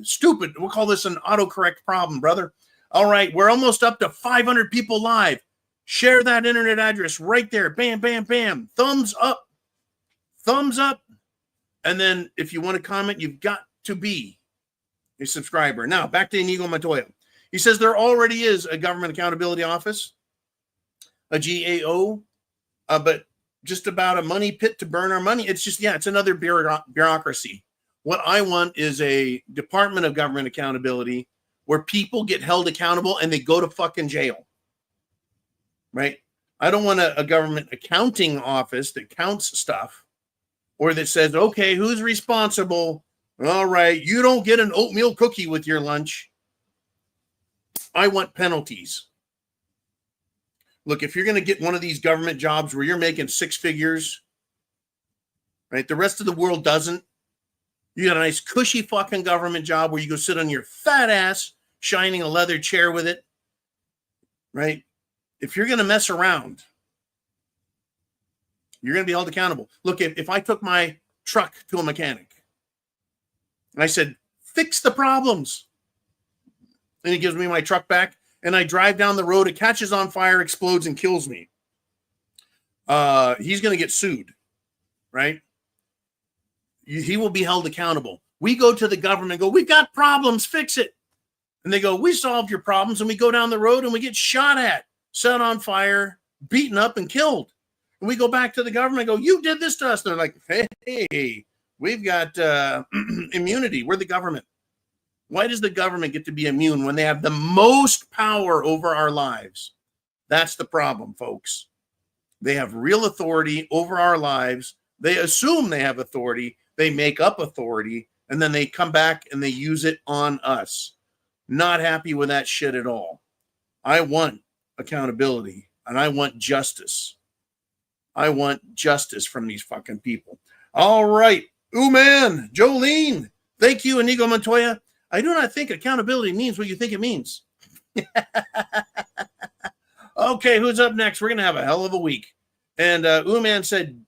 Stupid. We'll call this an autocorrect problem, brother. All right, we're almost up to 500 people live. Share that internet address right there. Bam, bam, bam. Thumbs up. Thumbs up. And then if you want to comment, you've got to be a subscriber. Now, back to Inigo Montoya. He says there already is a Government Accountability Office, a GAO, but just about a money pit to burn our money. It's just, it's another bureaucracy. What I want is a Department of Government Accountability where people get held accountable and they go to fucking jail. Right? I don't want a government accounting office that counts stuff or that says, okay, who's responsible? All right, you don't get an oatmeal cookie with your lunch. I want penalties. Look, if you're going to get one of these government jobs where you're making 6 figures, right? The rest of the world doesn't. You got a nice cushy fucking government job where you go sit on your fat ass, shining a leather chair with it, right? If you're going to mess around, you're going to be held accountable. Look, if I took my truck to a mechanic and I said, fix the problems, and he gives me my truck back, and I drive down the road, it catches on fire, explodes, and kills me, he's going to get sued, right? He will be held accountable. We go to the government and go, we've got problems, fix it. And they go, we solved your problems. And we go down the road and we get shot at, set on fire, beaten up, and killed. And we go back to the government and go, you did this to us. And they're like, hey, we've got immunity. We're the government. Why does the government get to be immune when they have the most power over our lives? That's the problem, folks. They have real authority over our lives. They assume they have authority. They make up authority, and then they come back and they use it on us. Not happy with that shit at all. I want accountability, and I want justice. I want justice from these fucking people. All right. Ooh, man. Jolene. Thank you, Inigo Montoya. I do not think accountability means what you think it means. Okay, who's up next? We're going to have a hell of a week. And Man said,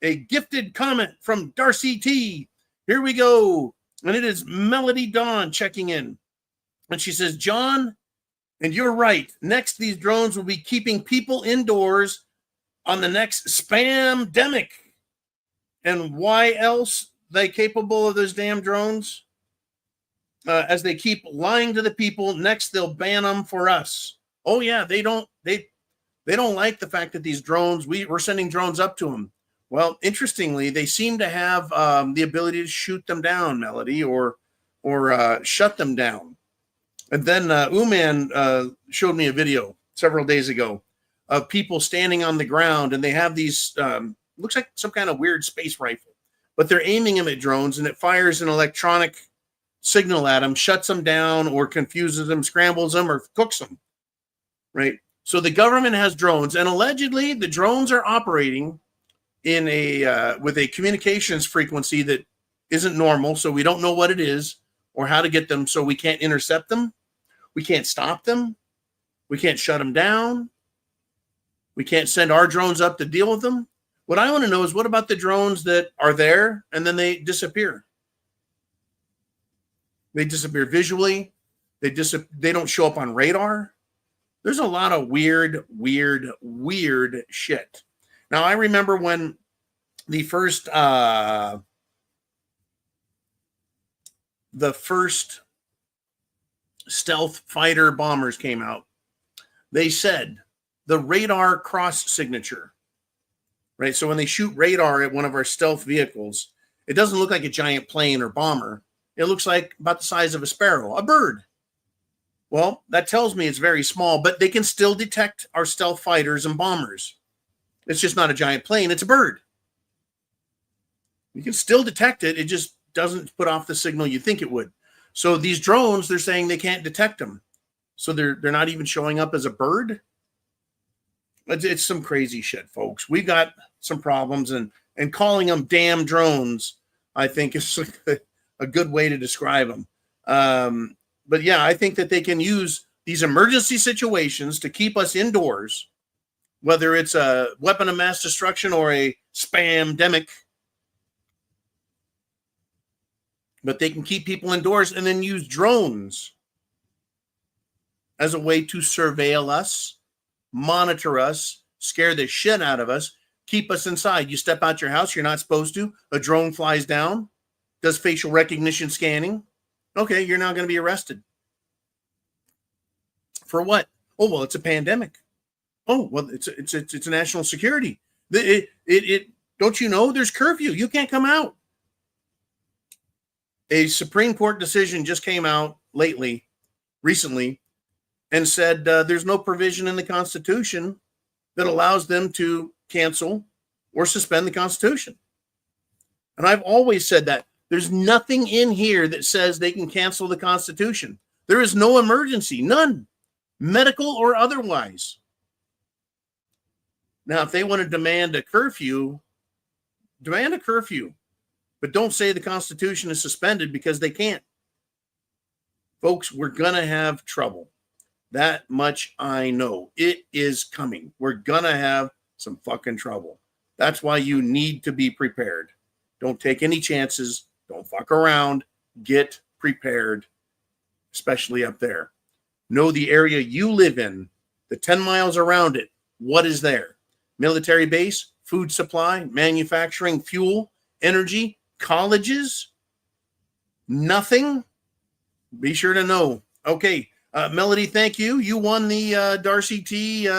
a gifted comment from Darcy T. Here we go. And it is Melody Dawn checking in. And she says, John, and you're right. Next, these drones will be keeping people indoors on the next spam-demic. And why else they capable of those damn drones? As they keep lying to the people, next they'll ban them for us. Oh yeah, they don't like the fact that these drones, we're sending drones up to them. Well, interestingly, they seem to have the ability to shoot them down, Melody, or shut them down. And then Uman showed me a video several days ago of people standing on the ground, and they have these, looks like some kind of weird space rifle, but they're aiming them at drones, and it fires an electronic signal at them, shuts them down, or confuses them, scrambles them, or cooks them, right? So the government has drones, and allegedly the drones are operating in a with a communications frequency that isn't normal, so we don't know what it is or how to get them, so we can't intercept them, we can't stop them, we can't shut them down, we can't send our drones up to deal with them. What I want to know is, what about the drones that are there and then they disappear? They disappear visually. They don't show up on radar. There's a lot of weird shit. Now, I remember when the first stealth fighter bombers came out. They said the radar cross signature, right? So when they shoot radar at one of our stealth vehicles, it doesn't look like a giant plane or bomber. It looks like about the size of a sparrow, a bird. Well, that tells me it's very small, but they can still detect our stealth fighters and bombers. It's just not a giant plane, it's a bird. You can still detect it, it just doesn't put off the signal you think it would. So these drones, they're saying they can't detect them. So they're not even showing up as a bird. It's some crazy shit, folks. We got some problems, and calling them damn drones, I think, is a good way to describe them. But yeah, I think that they can use these emergency situations to keep us indoors, whether it's a weapon of mass destruction or a spam-demic. But they can keep people indoors and then use drones as a way to surveil us, monitor us, scare the shit out of us, keep us inside. You step out your house, you're not supposed to. A drone flies down, does facial recognition scanning. Okay, you're now going to be arrested. For what? Oh, well, it's a pandemic. Oh, well, it's a national security. Don't you know there's curfew? You can't come out. A Supreme Court decision just came out recently, and said there's no provision in the Constitution that allows them to cancel or suspend the Constitution. And I've always said that. There's nothing in here that says they can cancel the Constitution. There is no emergency, none, medical or otherwise. Now, if they want to demand a curfew, but don't say the Constitution is suspended, because they can't. Folks, we're going to have trouble. That much I know. It is coming. We're going to have some fucking trouble. That's why you need to be prepared. Don't take any chances. Don't fuck around. Get prepared, especially up there. Know the area you live in, the 10 miles around it. What is there? Military base, food supply, manufacturing, fuel, energy, colleges? Nothing? Be sure to know. Okay, Melody, thank you. You won the Darcy T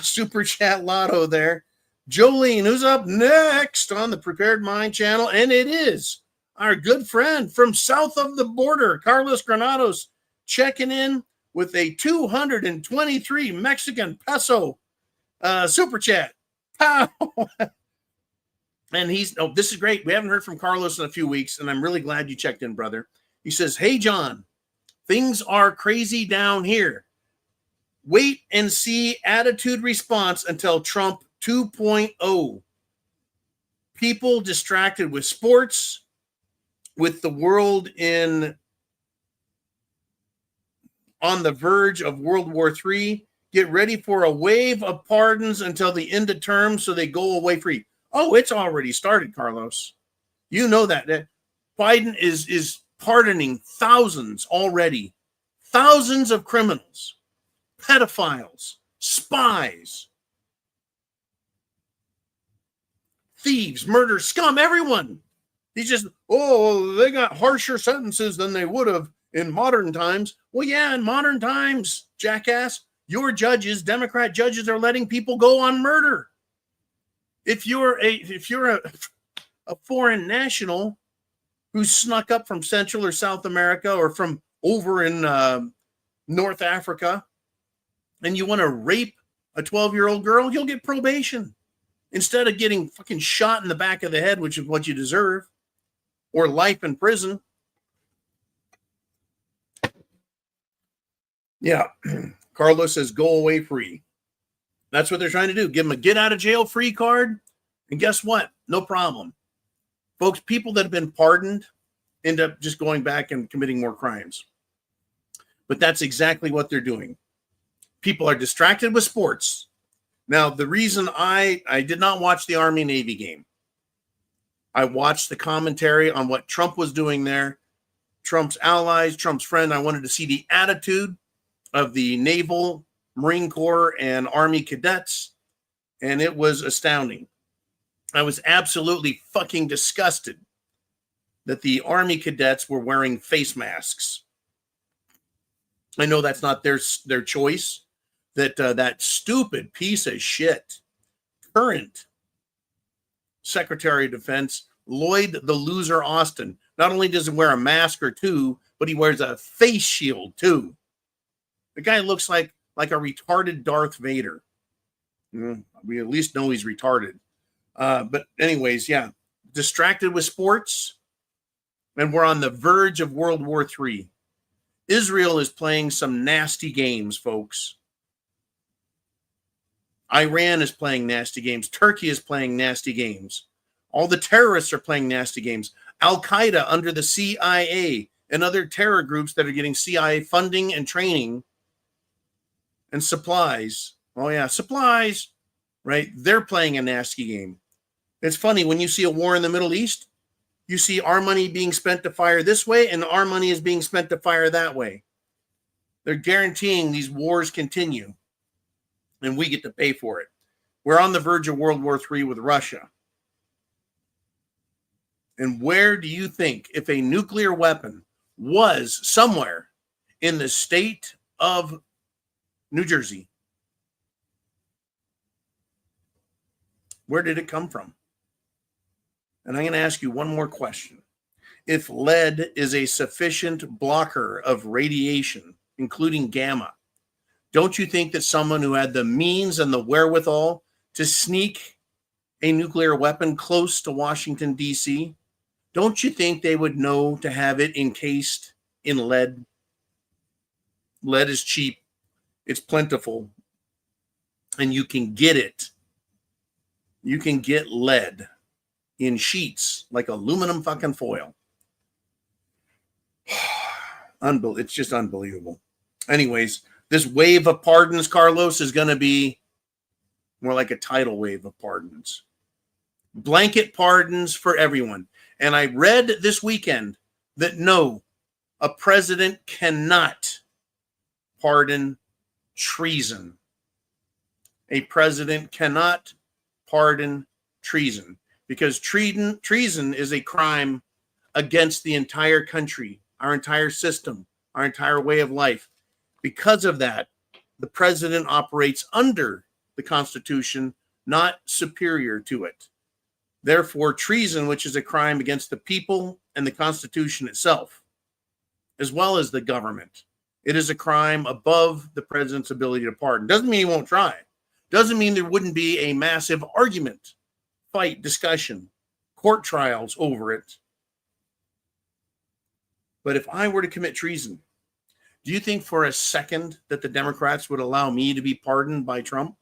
Super Chat Lotto there. Jolene, who's up next on the Prepared Mind channel? And it is our good friend from south of the border, Carlos Granados, checking in with a 223 Mexican peso Super Chat. Pow! And this is great. We haven't heard from Carlos in a few weeks, and I'm really glad you checked in, brother. He says, hey, John, things are crazy down here. Wait and see attitude response until Trump 2.0. People distracted with sports, with the world on the verge of World War III. Get ready for a wave of pardons until the end of term so they go away free. Oh, it's already started, Carlos. You know that Biden is pardoning thousands already. Thousands of criminals, pedophiles, spies, thieves, murder, scum, everyone. He's just, they got harsher sentences than they would have in modern times. Well, yeah, in modern times, jackass, your judges, Democrat judges, are letting people go on murder. If you're a foreign national who snuck up from Central or South America or from over in North Africa, and you want to rape a 12-year-old girl, you'll get probation instead of getting fucking shot in the back of the head, which is what you deserve, or life in prison. Yeah. Carlos says, go away free. That's what they're trying to do. Give them a get out of jail free card. And guess what? No problem. Folks, people that have been pardoned end up just going back and committing more crimes. But that's exactly what they're doing. People are distracted with sports. Now, the reason I did not watch the Army-Navy game, I watched the commentary on what Trump was doing there, Trump's allies, Trump's friend. I wanted to see the attitude of the Naval, Marine Corps, and Army cadets, and it was astounding. I was absolutely fucking disgusted that the Army cadets were wearing face masks. I know that's not their choice, that stupid piece of shit, current Secretary of Defense, Lloyd the Loser Austin, not only does he wear a mask or two, but he wears a face shield too. The guy looks like a retarded Darth Vader. We at least know he's retarded. But anyways, yeah, distracted with sports, and we're on the verge of World War III. Israel is playing some nasty games, folks. Iran is playing nasty games. Turkey is playing nasty games. All the terrorists are playing nasty games. Al-Qaeda under the CIA and other terror groups that are getting CIA funding and training and supplies. Oh, yeah, supplies, right? They're playing a nasty game. It's funny, when you see a war in the Middle East, you see our money being spent to fire this way and our money is being spent to fire that way. They're guaranteeing these wars continue, and we get to pay for it. We're on the verge of World War III with Russia. And where do you think, if a nuclear weapon was somewhere in the state of New Jersey, where did it come from? And I'm going to ask you one more question. If lead is a sufficient blocker of radiation, including gamma, don't you think that someone who had the means and the wherewithal to sneak a nuclear weapon close to Washington, D.C., don't you think they would know to have it encased in lead? Lead is cheap. It's plentiful. And you can get it. You can get lead in sheets like aluminum fucking foil. It's just unbelievable. Anyways, this wave of pardons, Carlos, is going to be more like a tidal wave of pardons. Blanket pardons for everyone. And I read this weekend that no, a president cannot pardon treason. A president cannot pardon treason, because treason is a crime against the entire country, our entire system, our entire way of life. Because of that, the president operates under the Constitution, not superior to it. Therefore, treason, which is a crime against the people and the Constitution itself, as well as the government, it is a crime above the president's ability to pardon. Doesn't mean he won't try. Doesn't mean there wouldn't be a massive argument, fight, discussion, court trials over it. But if I were to commit treason, do you think for a second that the Democrats would allow me to be pardoned by Trump?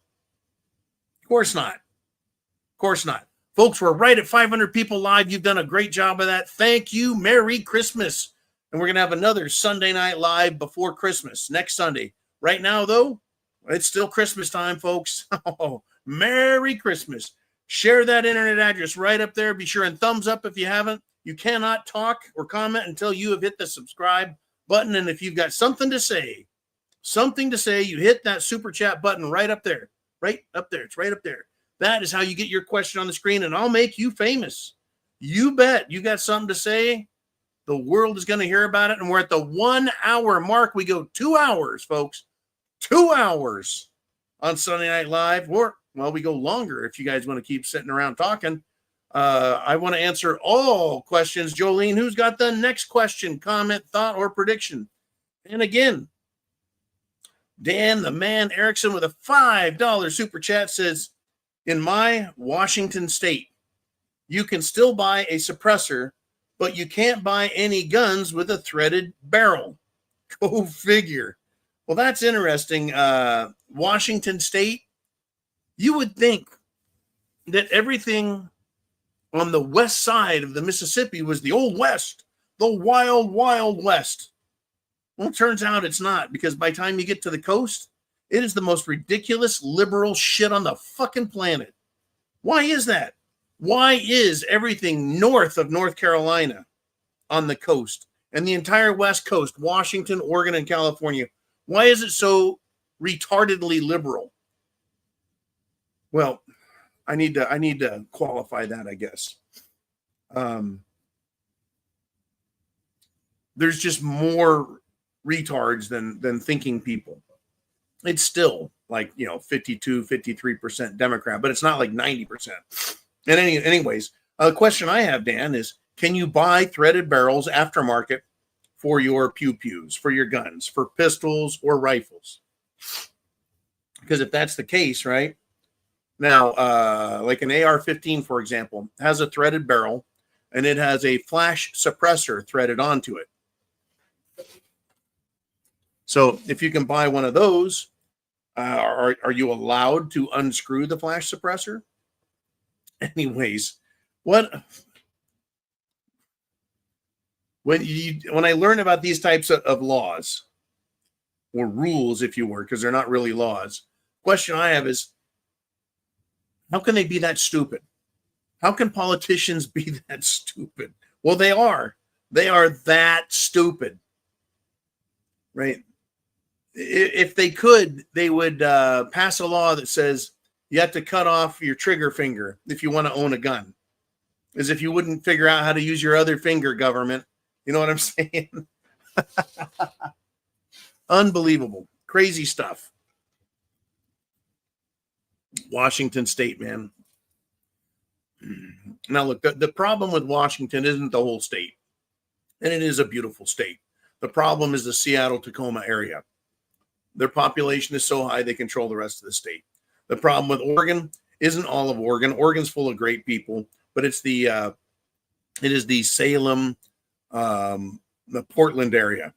Of course not. Of course not. Folks, we're right at 500 people live. You've done a great job of that. Thank you. Merry Christmas. And we're going to have another Sunday night live before Christmas, next Sunday. Right now, though, it's still Christmas time, folks. Oh, Merry Christmas. Share that internet address right up there. Be sure and thumbs up if you haven't. You cannot talk or comment until you have hit the subscribe button. And if you've got something to say, you hit that super chat button right up there. Right up there. It's right up there. That is how you get your question on the screen, and I'll make you famous. You bet. You got something to say, the world is going to hear about it. And we're at the 1 hour mark. We go 2 hours, folks. 2 hours on Sunday Night Live. Or, well, we go longer if you guys want to keep sitting around talking. I want to answer all questions. Jolene, who's got the next question, comment, thought, or prediction? And again, Dan, the man Erickson, with a $5 super chat says, in my Washington state, you can still buy a suppressor, but you can't buy any guns with a threaded barrel. Go figure. Well, that's interesting. Washington state, you would think that everything on the west side of the Mississippi was the old west, the wild, wild west. Well, it turns out it's not, because by the time you get to the coast, it is the most ridiculous liberal shit on the fucking planet. Why is that? Why is everything north of North Carolina on the coast and the entire West Coast, Washington, Oregon, and California, why is it so retardedly liberal? Well, I need to qualify that, I guess. There's just more retards than thinking people. It's still like, 52, 53% Democrat, but it's not like 90%. And anyways, the question I have, Dan, is can you buy threaded barrels aftermarket for your pew-pews, for your guns, for pistols or rifles? Because if that's the case, right? Now, like an AR-15, for example, has a threaded barrel and it has a flash suppressor threaded onto it. So if you can buy one of those, are you allowed to unscrew the flash suppressor? Anyways, when I learn about these types of laws or rules, if you were, because they're not really laws, question I have is, how can they be that stupid? How can politicians be that stupid? Well, they are. They are that stupid, right? If they could, they would pass a law that says you have to cut off your trigger finger if you want to own a gun. As if you wouldn't figure out how to use your other finger, government. You know what I'm saying? Unbelievable. Crazy stuff. Washington state, man. Now, look, the problem with Washington isn't the whole state. And it is a beautiful state. The problem is the Seattle-Tacoma area. Their population is so high, they control the rest of the state. The problem with Oregon isn't all of Oregon. Oregon's full of great people, but it is the Salem, the Portland area,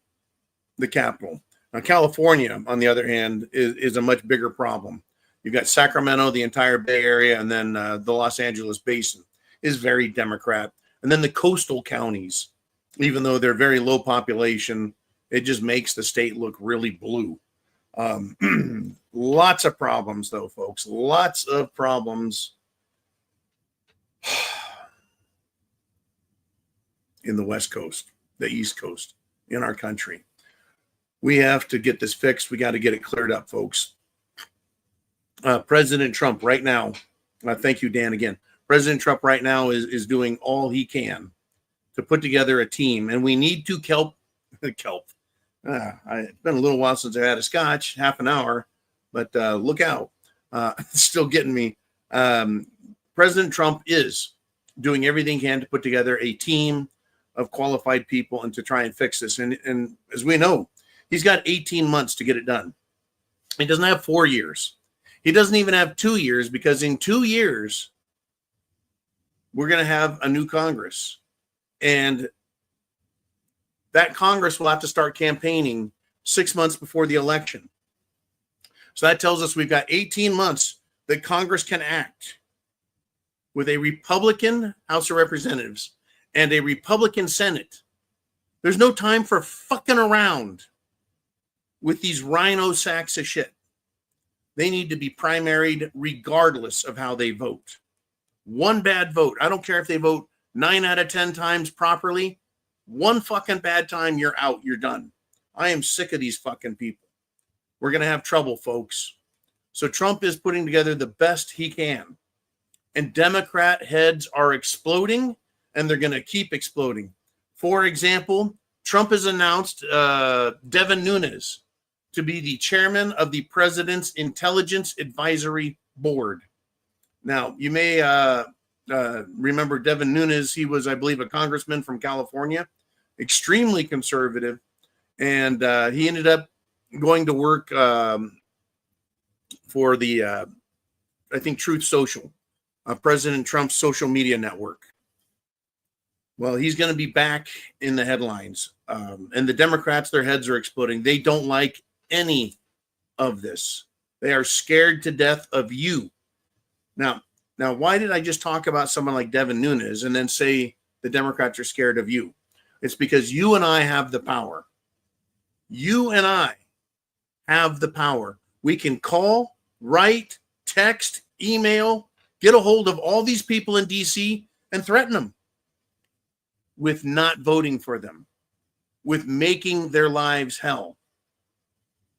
the capital. Now, California, on the other hand, is a much bigger problem. You've got Sacramento, the entire Bay Area, and then the Los Angeles basin is very Democrat. And then the coastal counties, even though they're very low population, it just makes the state look really blue. Lots of problems, though, folks. Lots of problems in the West Coast, the East Coast, in our country. We have to get this fixed. We got to get it cleared up, folks. President Trump right now, thank you, Dan, again. President Trump right now is doing all he can to put together a team, and we need to kelp. It's been a little while since I had a scotch, half an hour, but look out. It's still getting me. President Trump is doing everything he can to put together a team of qualified people and to try and fix this. And as we know, he's got 18 months to get it done. He doesn't have 4 years. He doesn't even have 2 years, because in 2 years, we're going to have a new Congress. And that Congress will have to start campaigning 6 months before the election. So that tells us we've got 18 months that Congress can act with a Republican House of Representatives and a Republican Senate. There's no time for fucking around with these rhino sacks of shit. They need to be primaried regardless of how they vote. One bad vote. I don't care if they vote 9 out of 10 times properly. One fucking bad time, you're out. You're done. I am sick of these fucking people. We're going to have trouble, folks. So Trump is putting together the best he can. And Democrat heads are exploding, and they're going to keep exploding. For example, Trump has announced Devin Nunes to be the chairman of the President's Intelligence Advisory Board. Now, you may remember Devin Nunes. He was, I believe, a congressman from California, extremely conservative, and he ended up going to work for the, I think, Truth Social, President Trump's social media network. Well, he's going to be back in the headlines. And the Democrats, their heads are exploding. They don't like any of this. They are scared to death of you. Now, why did I just talk about someone like Devin Nunes and then say the Democrats are scared of you? It's because you and I have the power. You and I have the power. We can call, write, text, email, get a hold of all these people in D.C. and threaten them with not voting for them, with making their lives hell,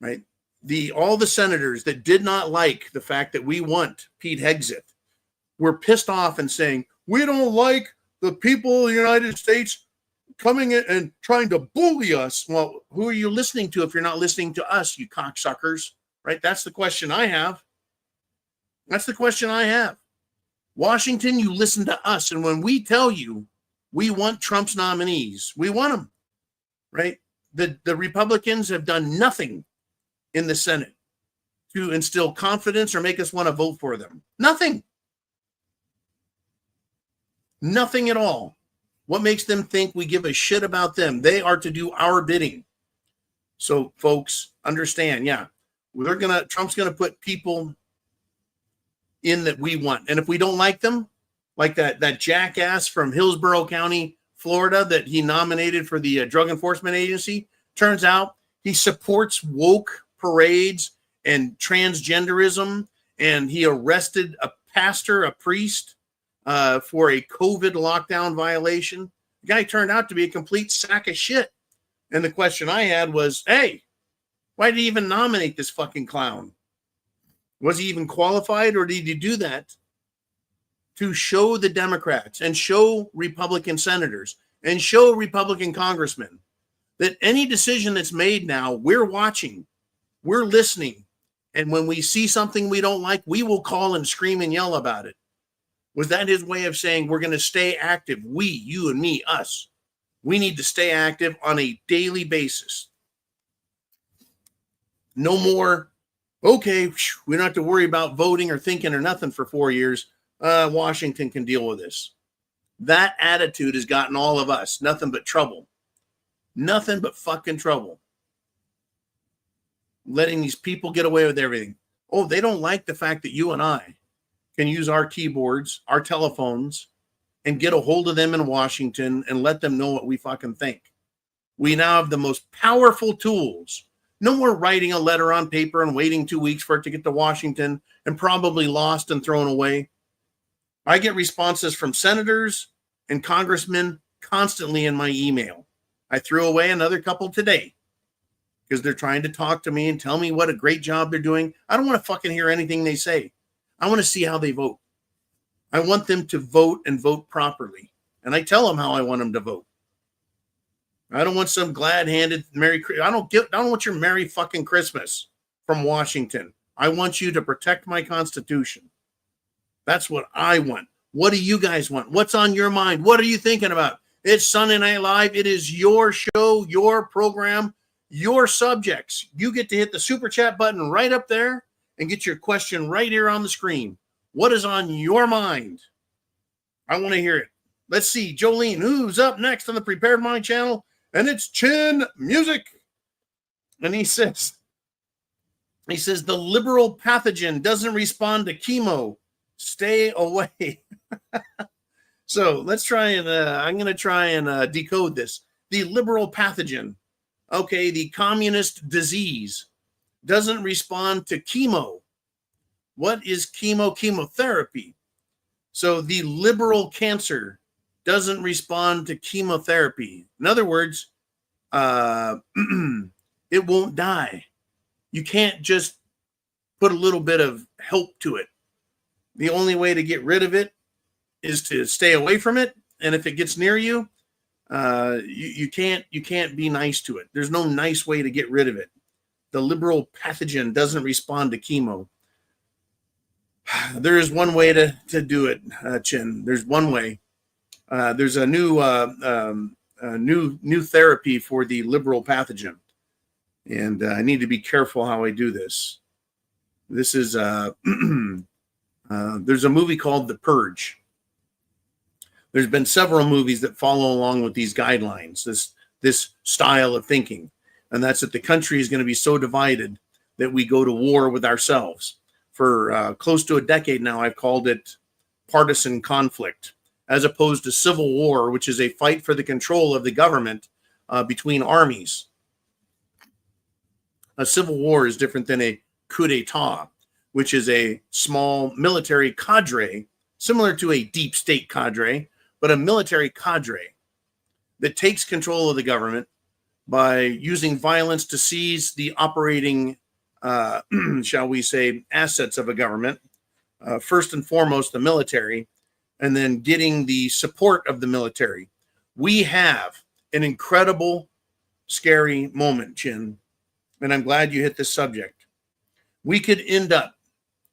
right? All the senators that did not like the fact that we want Pete Hegseth were pissed off and saying, we don't like the people of the United States coming in and trying to bully us. Well, who are you listening to if you're not listening to us, you cocksuckers, right? That's the question I have. That's the question I have. Washington, you listen to us. And when we tell you we want Trump's nominees, we want them, right? The Republicans have done nothing in the Senate to instill confidence or make us want to vote for them. Nothing. Nothing at all. What makes them think we give a shit about them? They are to do our bidding. So, folks, understand, yeah, Trump's gonna put people in that we want. And if we don't like them, like that jackass from Hillsborough County, Florida, that he nominated for the Drug Enforcement Agency, turns out he supports woke parades and transgenderism, and he arrested a pastor, a priest, for a COVID lockdown violation. The guy turned out to be a complete sack of shit. And the question I had was, hey, why did he even nominate this fucking clown? Was he even qualified, or did he do that to show the Democrats and show Republican senators and show Republican congressmen that any decision that's made now, we're watching, we're listening, and when we see something we don't like, we will call and scream and yell about it? Was that his way of saying we're going to stay active? We, you and me, us. We need to stay active on a daily basis. No more, okay, we don't have to worry about voting or thinking or nothing for 4 years. Washington can deal with this. That attitude has gotten all of us nothing but trouble. Nothing but fucking trouble. Letting these people get away with everything. Oh, they don't like the fact that you and I can use our keyboards, our telephones, and get a hold of them in Washington and let them know what we fucking think. We now have the most powerful tools. No more writing a letter on paper and waiting 2 weeks for it to get to Washington and probably lost and thrown away. I get responses from senators and congressmen constantly in my email. I threw away another couple today because they're trying to talk to me and tell me what a great job they're doing. I don't want to fucking hear anything they say. I want to see how they vote. I want them to vote and vote properly. And I tell them how I want them to vote. I don't want some glad-handed I don't want your Merry fucking Christmas from Washington. I want you to protect my Constitution. That's what I want. What do you guys want? What's on your mind? What are you thinking about? It's Sunday Night Live. It is your show, your program, your subjects. You get to hit the super chat button right up there and get your question right here on the screen. What is on your mind? I want to hear it. Let's see. Jolene, who's up next on the Prepared Mind channel? And it's Chin Music. And he says, the liberal pathogen doesn't respond to chemo. Stay away. So let's try and, I'm going to try and decode this. The liberal pathogen, okay, the communist disease, doesn't respond to chemo. What is chemo? Chemotherapy. So the liberal cancer doesn't respond to chemotherapy. In other words, it won't die. You can't just put a little bit of help to it. The only way to get rid of it is to stay away from it. And if it gets near you, you can't be nice to it. There's no nice way to get rid of it. The liberal pathogen doesn't respond to chemo. There is one way to do it, Chin. There's one way. There's a new therapy for the liberal pathogen. And I need to be careful how I do this. This is there's a movie called The Purge. There's been several movies that follow along with these guidelines, this style of thinking, and that's that the country is going to be so divided that we go to war with ourselves. For close to a decade now, I've called it partisan conflict, as opposed to civil war, which is a fight for the control of the government between armies. A civil war is different than a coup d'etat, which is a small military cadre, similar to a deep state cadre, but a military cadre that takes control of the government by using violence to seize the operating, shall we say, assets of a government, first and foremost the military, and then getting the support of the military. We have an incredible, scary moment, Chin, and I'm glad you hit this subject. We could end up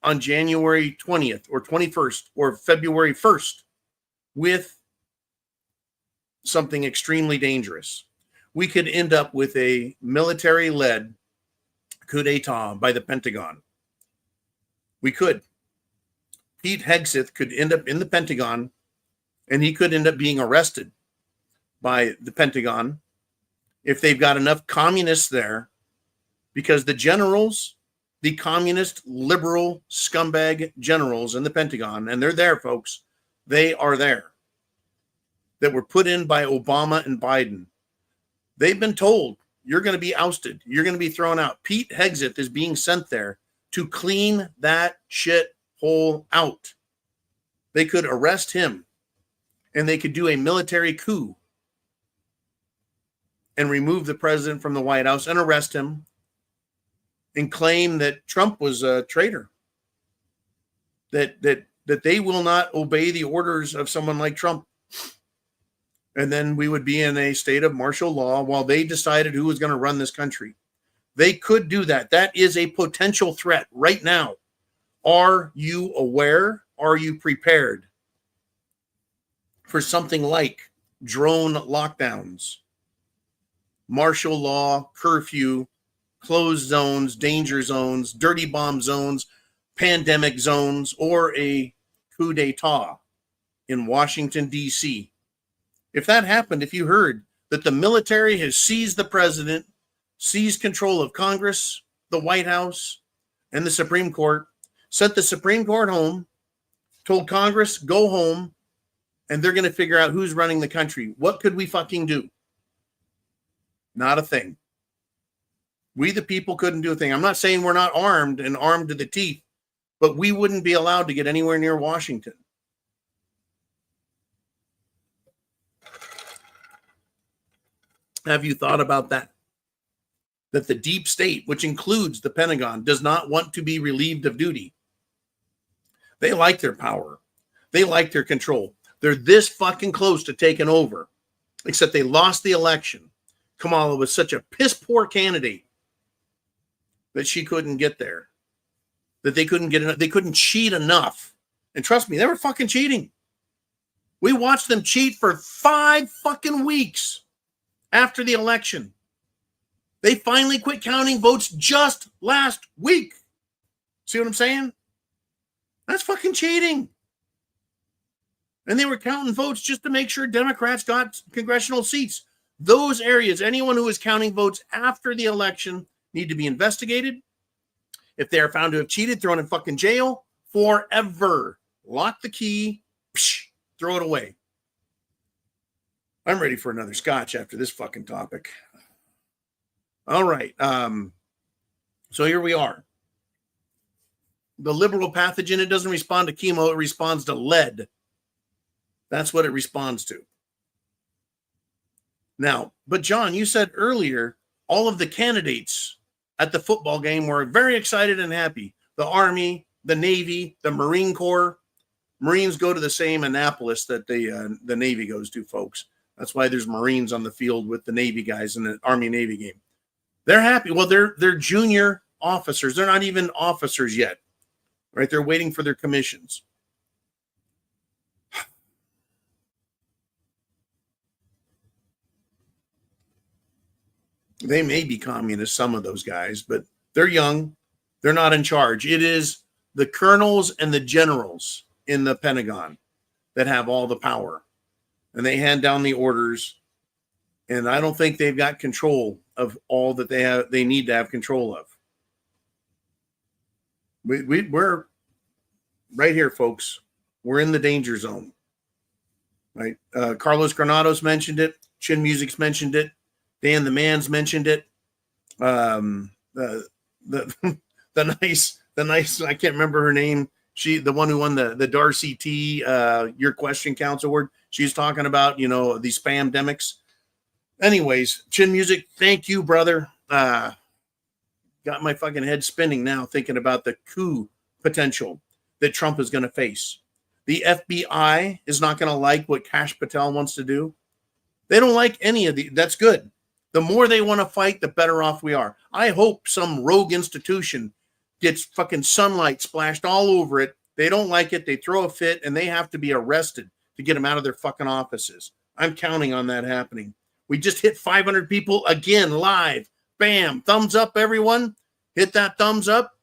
on January 20th or 21st or February 1st with something extremely dangerous. We could end up with a military-led coup d'etat by the Pentagon. We could. Pete Hegseth could end up in the Pentagon, and he could end up being arrested by the Pentagon if they've got enough communists there, because the generals, the communist, liberal, scumbag generals in the Pentagon, and they're there, folks, they are there, that were put in by Obama and Biden. They've been told, you're going to be ousted. You're going to be thrown out. Pete Hegseth is being sent there to clean that shit hole out. They could arrest him, and they could do a military coup and remove the president from the White House and arrest him and claim that Trump was a traitor, that they will not obey the orders of someone like Trump. And then we would be in a state of martial law while they decided who was going to run this country. They could do that. That is a potential threat right now. Are you aware? Are you prepared for something like drone lockdowns, martial law, curfew, closed zones, danger zones, dirty bomb zones, pandemic zones, or a coup d'etat in Washington, D.C.? If that happened, if you heard that the military has seized the president, seized control of Congress, the White House, and the Supreme Court, sent the Supreme Court home, told Congress, go home, and they're going to figure out who's running the country, what could we fucking do? Not a thing. We, the people, couldn't do a thing. I'm not saying we're not armed and armed to the teeth, but we wouldn't be allowed to get anywhere near Washington. Have you thought about that? That the deep state, which includes the Pentagon, does not want to be relieved of duty. They like their power. They like their control. They're this fucking close to taking over, except they lost the election. Kamala was such a piss poor candidate that she couldn't get there, that they couldn't get enough. They couldn't cheat enough. And trust me, they were fucking cheating. We watched them cheat for 5 fucking weeks after the election. They finally quit counting votes just last week. See what I'm saying? That's fucking cheating. And they were counting votes just to make sure Democrats got congressional seats. Those areas, anyone who is counting votes after the election need to be investigated. If they are found to have cheated, thrown in fucking jail forever. Lock the key, throw it away. I'm ready for another scotch after this fucking topic. All right. So here we are. The liberal pathogen, it doesn't respond to chemo. It responds to lead. That's what it responds to. Now, but John, you said earlier, all of the candidates at the football game were very excited and happy. The Army, the Navy, the Marine Corps. Marines go to the same Annapolis that the Navy goes to, folks. That's why there's Marines on the field with the Navy guys in the Army-Navy game. They're happy. Well, they're junior officers. They're not even officers yet, right? They're waiting for their commissions. They may be communists, some of those guys, but they're young. They're not in charge. It is the colonels and the generals in the Pentagon that have all the power, and they hand down the orders. And I don't think they've got control of all that they need to have control of. We're right here, folks. We're in the danger zone. Right? Carlos Granados mentioned it. Chin Music's mentioned it. Dan the Man's mentioned it. The nice, I can't remember her name. The one who won the Darcy T, Your Question Counts Award. She's talking about, these spam-demics. Anyways, Chin Music, thank you, brother. Got my fucking head spinning now thinking about the coup potential that Trump is going to face. The FBI is not going to like what Kash Patel wants to do. They don't like any of the. That's good. The more they want to fight, the better off we are. I hope some rogue institution gets fucking sunlight splashed all over it. They don't like it. They throw a fit, and they have to be arrested to get them out of their fucking offices. I'm counting on that happening. We just hit 500 people again live. Bam. Thumbs up, everyone. Hit that thumbs up.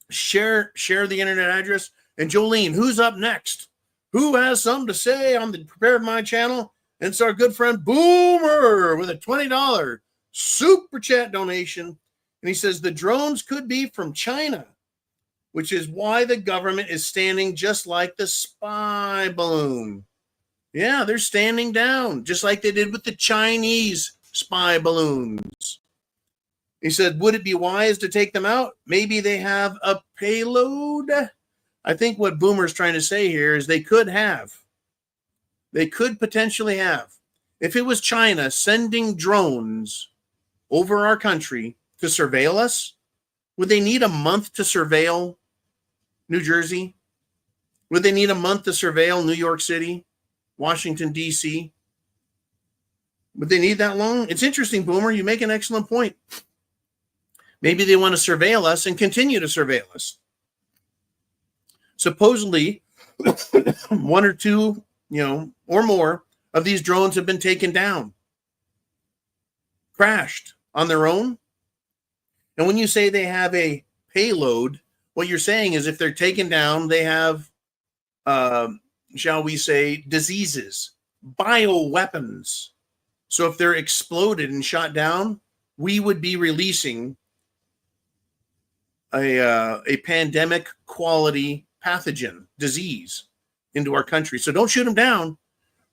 Share the internet address. And Jolene, who's up next? Who has something to say on the Prepared Mind channel? And it's our good friend Boomer with a $20 super chat donation. And he says the drones could be from China, which is why the government is standing just like the spy balloon. Yeah, they're standing down, just like they did with the Chinese spy balloons. He said, would it be wise to take them out? Maybe they have a payload. I think what Boomer's trying to say here is they could potentially have. If it was China sending drones over our country to surveil us, would they need a month to surveil New Jersey? Would they need a month to surveil New York City? Washington, D.C.? Would they need that long? It's interesting, Boomer. You make an excellent point. Maybe they want to surveil us and continue to surveil us. Supposedly, one or two, or more of these drones have been taken down, crashed on their own. And when you say they have a payload, what you're saying is if they're taken down, they have shall we say, diseases, bioweapons. So if they're exploded and shot down, we would be releasing a pandemic quality pathogen disease into our country. So don't shoot them down,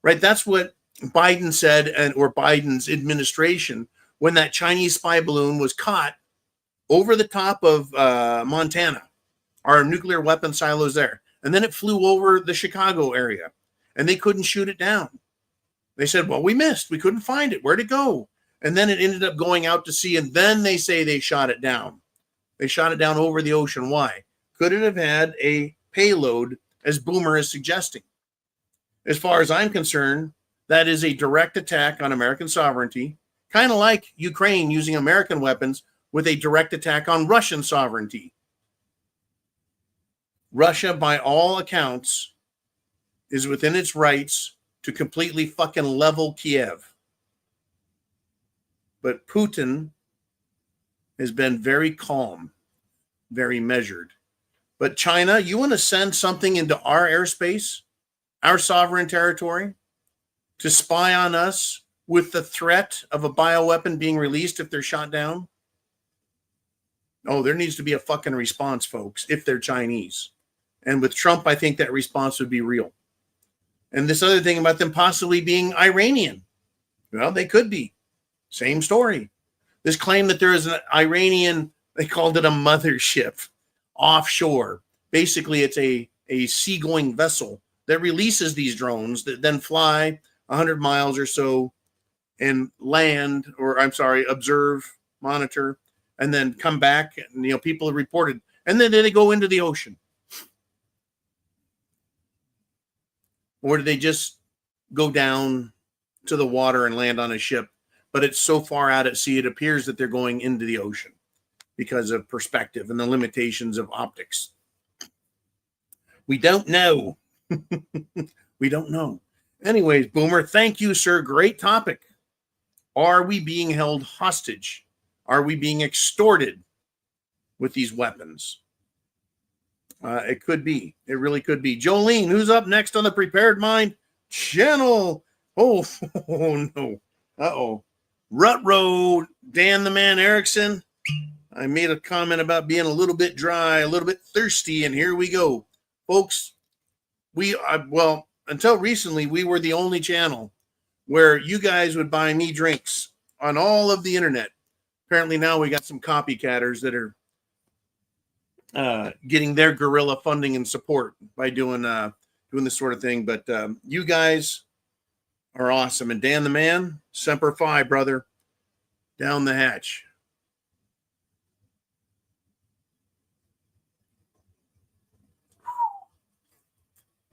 right? That's what Biden said, or Biden's administration, when that Chinese spy balloon was caught over the top of Montana, our nuclear weapon silos there. And then it flew over the Chicago area, and they couldn't shoot it down. They said, well, we missed. We couldn't find it. Where'd it go? And then it ended up going out to sea, and then they say they shot it down. They shot it down over the ocean. Why? Could it have had a payload, as Boomer is suggesting? As far as I'm concerned, that is a direct attack on American sovereignty, kind of like Ukraine using American weapons with a direct attack on Russian sovereignty. Russia, by all accounts, is within its rights to completely fucking level Kiev. But Putin has been very calm, very measured. But China, you want to send something into our airspace, our sovereign territory, to spy on us with the threat of a bioweapon being released if they're shot down? Oh, there needs to be a fucking response, folks, if they're Chinese. And with Trump, I think that response would be real. And this other thing about them possibly being Iranian, well, they could be. Same story. This claim that there is an Iranian, they called it a mothership, offshore. Basically, it's a seagoing vessel that releases these drones that then fly 100 miles or so and land, or observe, monitor, and then come back. And, people have reported. And then they go into the ocean. Or do they just go down to the water and land on a ship? But it's so far out at sea, it appears that they're going into the ocean because of perspective and the limitations of optics. We don't know. We don't know. Anyways, Boomer, thank you, sir. Great topic. Are we being held hostage? Are we being extorted with these weapons? It could be. It really could be. Jolene, who's up next on the Prepared Mind channel? Oh, oh no. Uh-oh. Rutro, Dan the Man Erickson. I made a comment about being a little bit dry, a little bit thirsty, and here we go. Folks, well, until recently, we were the only channel where you guys would buy me drinks on all of the internet. Apparently now we got some copycatters that are getting their guerrilla funding and support by doing this sort of thing. But you guys are awesome. And Dan the Man, Semper Fi, brother, down the hatch.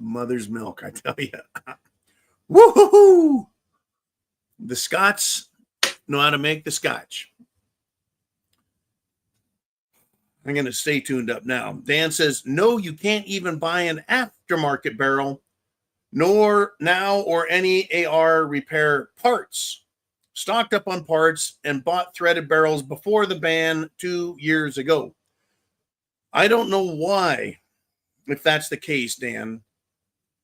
Mother's milk, I tell you. Woo-hoo-hoo! The Scots know how to make the scotch. I'm going to stay tuned up now. Dan says, no, you can't even buy an aftermarket barrel, nor now or any AR repair parts. Stocked up on parts and bought threaded barrels before the ban 2 years ago. I don't know why, if that's the case, Dan,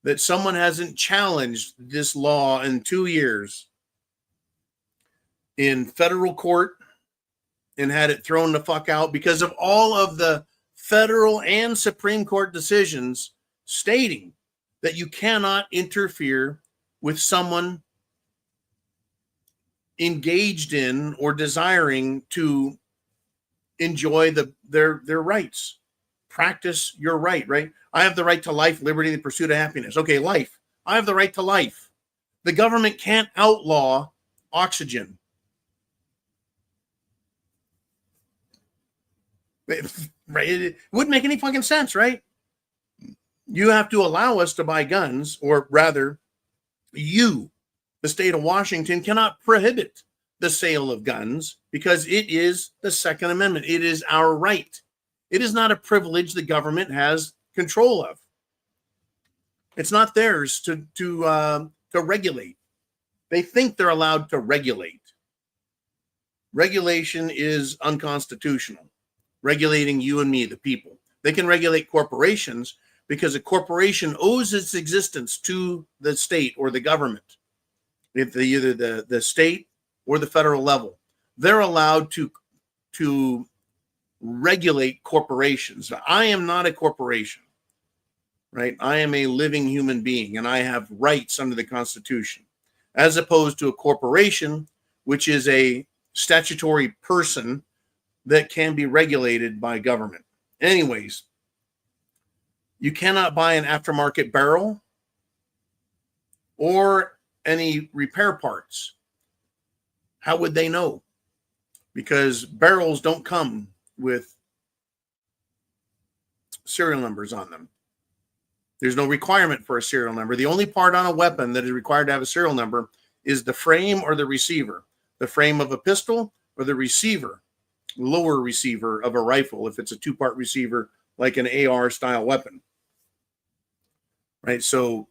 that someone hasn't challenged this law in 2 years in federal court and had it thrown the fuck out because of all of the federal and Supreme Court decisions stating that you cannot interfere with someone engaged in or desiring to enjoy their rights. Practice your right? I have the right to life, liberty, the pursuit of happiness. Okay, life. I have the right to life. The government can't outlaw oxygen. Right? It wouldn't make any fucking sense, right? You have to allow us to buy guns, or rather, you, the state of Washington, cannot prohibit the sale of guns because it is the Second Amendment. It is our right. It is not a privilege the government has control of. It's not theirs to regulate. They think they're allowed to regulate. Regulation is unconstitutional. Regulating you and me, the people. They can regulate corporations because a corporation owes its existence to the state or the government. If either the state or the federal level, they're allowed to regulate corporations. I am not a corporation, right? I am a living human being and I have rights under the Constitution, as opposed to a corporation, which is a statutory person that can be regulated by government. Anyways, you cannot buy an aftermarket barrel or any repair parts. How would they know? Because barrels don't come with serial numbers on them. There's no requirement for a serial number. The only part on a weapon that is required to have a serial number is the frame or the receiver. The frame of a pistol or the receiver, lower receiver of a rifle, if it's a two-part receiver like an AR style weapon. Right? So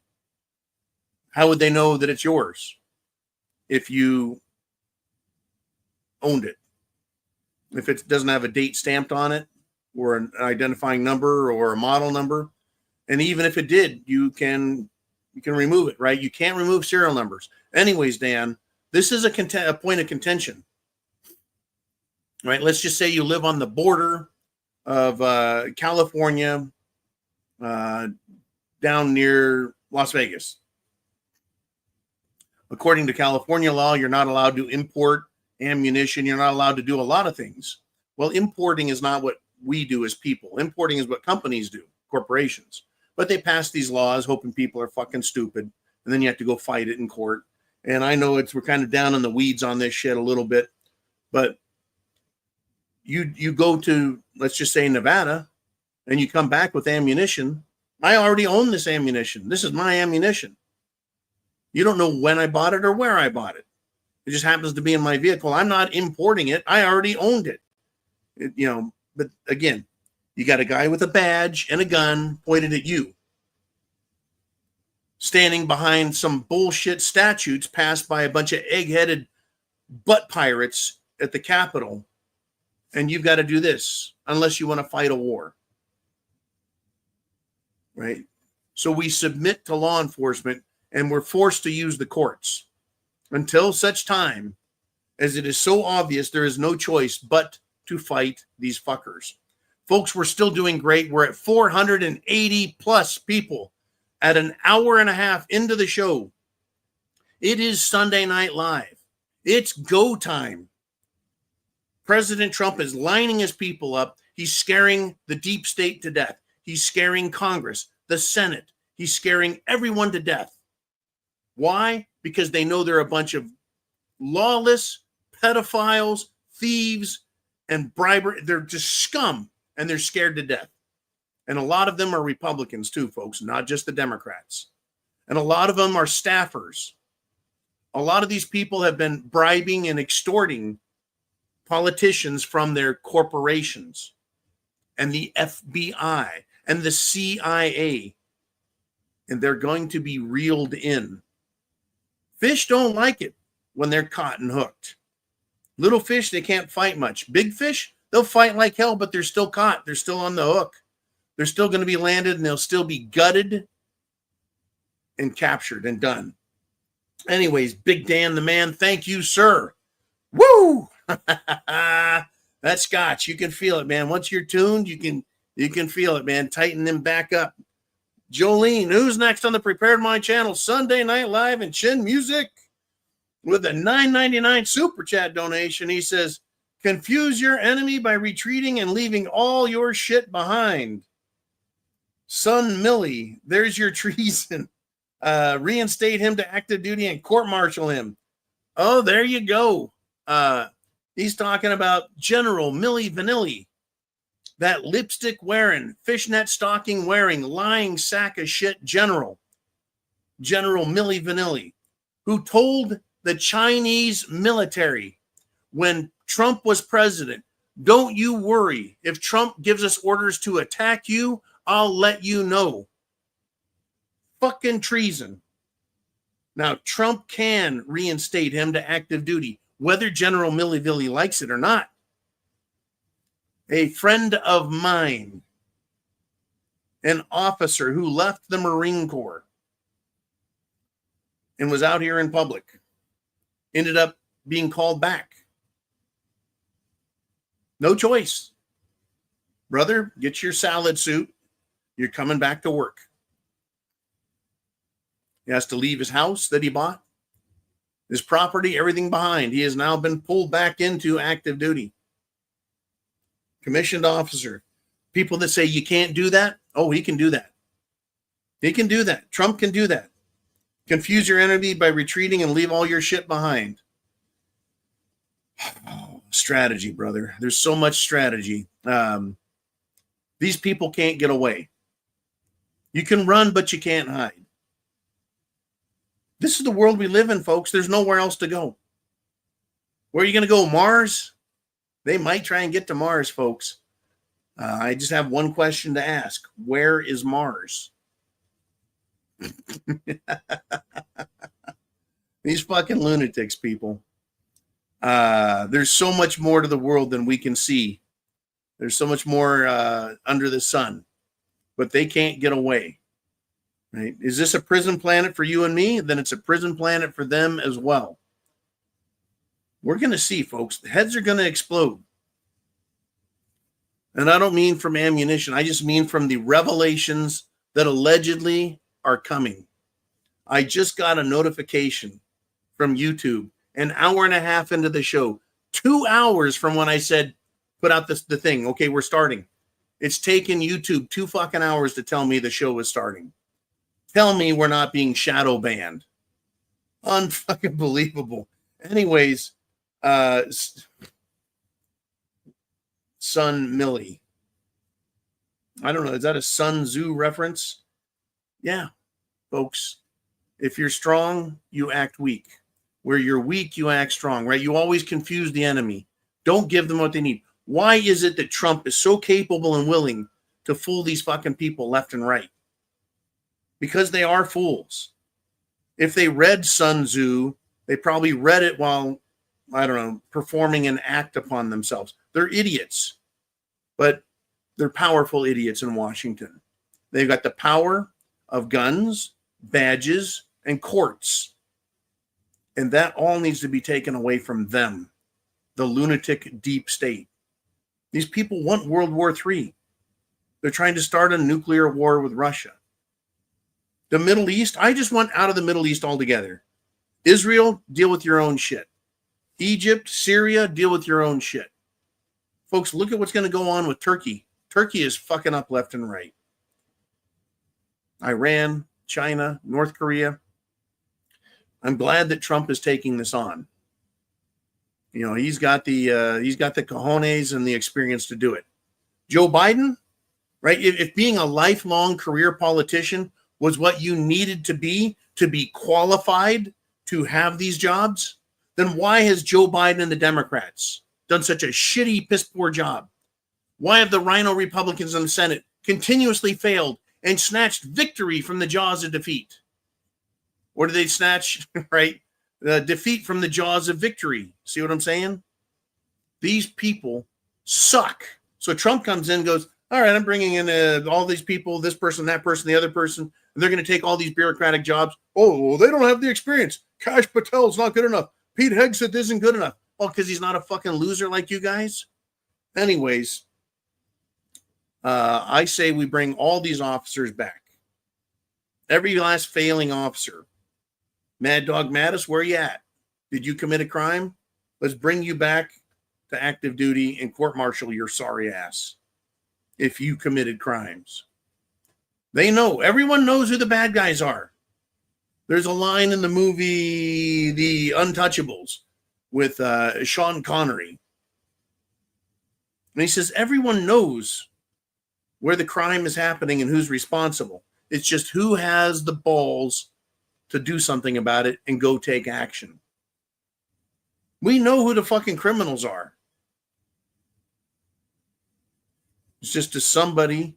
how would they know that it's yours if you owned it? If it doesn't have a date stamped on it or an identifying number or a model number, and even if it did, you can remove it, right? You can't remove serial numbers. Anyways, Dan, this is a point of contention, right? Let's just say you live on the border of California, down near Las Vegas. According to California law, you're not allowed to import ammunition. You're not allowed to do a lot of things. Well, importing is not what we do as people. Importing is what companies do, corporations. But they pass these laws hoping people are fucking stupid, and then you have to go fight it in court. And I know we're kind of down in the weeds on this shit a little bit, but you go to, let's just say, Nevada, and you come back with ammunition. I already own this ammunition. This is my ammunition. You don't know when I bought it or where I bought it. It just happens to be in my vehicle. I'm not importing it. I already owned it. But again, you got a guy with a badge and a gun pointed at you, standing behind some bullshit statutes passed by a bunch of egg-headed butt pirates at the Capitol, and you've got to do this unless you want to fight a war. Right? So we submit to law enforcement, and we're forced to use the courts until such time as it is so obvious there is no choice but to fight these fuckers. Folks, we're still doing great. We're at 480 plus people at an hour and a half into the show. It is Sunday Night Live. It's go time. President Trump is lining his people up. He's scaring the deep state to death. He's scaring Congress, the Senate. He's scaring everyone to death. Why? Because they know they're a bunch of lawless pedophiles, thieves, and bribery. They're just scum, and they're scared to death. And a lot of them are Republicans too, folks, not just the Democrats. And a lot of them are staffers. A lot of these people have been bribing and extorting politicians from their corporations and the FBI and the CIA. And they're going to be reeled in. Fish don't like it when they're caught and hooked. Little fish, they can't fight much. Big fish, they'll fight like hell, but they're still caught. They're still on the hook. They're still going to be landed, and they'll still be gutted and captured and done. Anyways, Big Dan the man, thank you, sir. Woo! That's Scotch. You can feel it, man. Once you're tuned, you can feel it, man. Tighten them back up. Jolene, who's next on the Prepared Mind channel? Sunday Night Live and Chin Music with a $9.99 super chat donation. He says, confuse your enemy by retreating and leaving all your shit behind. Son Millie, there's your treason. Reinstate him to active duty and court-martial him. Oh, there you go. He's talking about General Millie Vanilli, that lipstick wearing, fishnet stocking wearing, lying sack of shit General Millie Vanilli, who told the Chinese military when Trump was president, don't you worry. If Trump gives us orders to attack you, I'll let you know. Fucking treason. Now, Trump can reinstate him to active duty, whether General Millie Vanilli likes it or not. A friend of mine, an officer who left the Marine Corps and was out here in public, ended up being called back. No choice. Brother, get your salad suit. You're coming back to work. He has to leave his house that he bought, his property, everything behind. He has now been pulled back into active duty. Commissioned officer. People that say you can't do that, oh, he can do that. He can do that. Trump can do that. Confuse your enemy by retreating and leave all your shit behind. Oh, strategy, brother. There's so much strategy. These people can't get away. You can run, but you can't hide. This is the world we live in, folks. There's nowhere else to go. Where are you going to go? Mars? They might try and get to Mars, folks. I just have one question to ask. Where is Mars? These fucking lunatics, people. There's so much more to the world than we can see. There's so much more under the sun. But they can't get away. Right? Is this a prison planet for you and me? Then it's a prison planet for them as well. We're going to see, folks. The heads are going to explode. And I don't mean from ammunition. I just mean from the revelations that allegedly are coming. I just got a notification from YouTube an hour and a half into the show, 2 hours from when I said, put out the thing. Okay, we're starting. It's taken YouTube 2 fucking hours to tell me the show is starting. Tell me we're not being shadow banned. Unfucking believable. Anyways, Sun Millie. I don't know. Is that a Sun Tzu reference? Yeah, folks. If you're strong, you act weak. Where you're weak, you act strong, right? You always confuse the enemy. Don't give them what they need. Why is it that Trump is so capable and willing to fool these fucking people left and right? Because they are fools. If they read Sun Tzu, they probably read it while I don't know, performing an act upon themselves. They're idiots, but they're powerful idiots in Washington. They've got the power of guns, badges, and courts. And that all needs to be taken away from them, the lunatic deep state. These people want World War III. They're trying to start a nuclear war with Russia. The Middle East, I just want out of the Middle East altogether. Israel, deal with your own shit. Egypt, Syria, deal with your own shit. Folks, look at what's going to go on with Turkey. Turkey is fucking up left and right. Iran, China, North Korea. I'm glad that Trump is taking this on. You know, he's got the cojones and the experience to do it. Joe Biden, right? If being a lifelong career politician was what you needed to be qualified to have these jobs, then why has Joe Biden and the Democrats done such a shitty, piss poor job? Why have the Rhino Republicans in the Senate continuously failed and snatched victory from the jaws of defeat? Or do they snatch, right, the defeat from the jaws of victory? See what I'm saying? These people suck. So Trump comes in and goes, all right, I'm bringing in all these people, this person, that person, the other person, and they're going to take all these bureaucratic jobs. Oh, well, they don't have the experience. Kash Patel's not good enough. Pete Hegseth isn't good enough. Oh, because he's not a fucking loser like you guys? Anyways, I say we bring all these officers back. Every last failing officer. Mad Dog Mattis, where you at? Did you commit a crime? Let's bring you back to active duty and court-martial your sorry ass if you committed crimes. They know. Everyone knows who the bad guys are. There's a line in the movie The Untouchables with Sean Connery. And he says, everyone knows where the crime is happening and who's responsible. It's just who has the balls to do something about it and go take action. We know who the fucking criminals are. It's just does somebody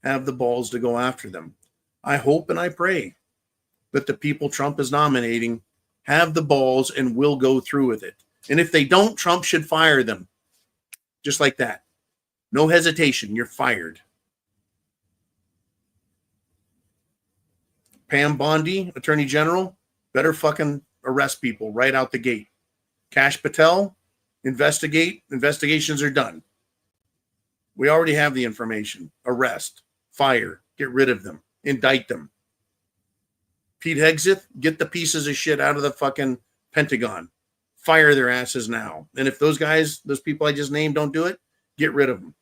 have the balls to go after them? I hope and I pray that the people Trump is nominating have the balls and will go through with it. And if they don't, Trump should fire them. Just like that. No hesitation. You're fired. Pam Bondi, Attorney General, better fucking arrest people right out the gate. Kash Patel, investigate. Investigations are done. We already have the information. Arrest, fire, get rid of them, indict them. Pete Hegseth, get the pieces of shit out of the fucking Pentagon. Fire their asses now. And if those guys, those people I just named don't do it, get rid of them.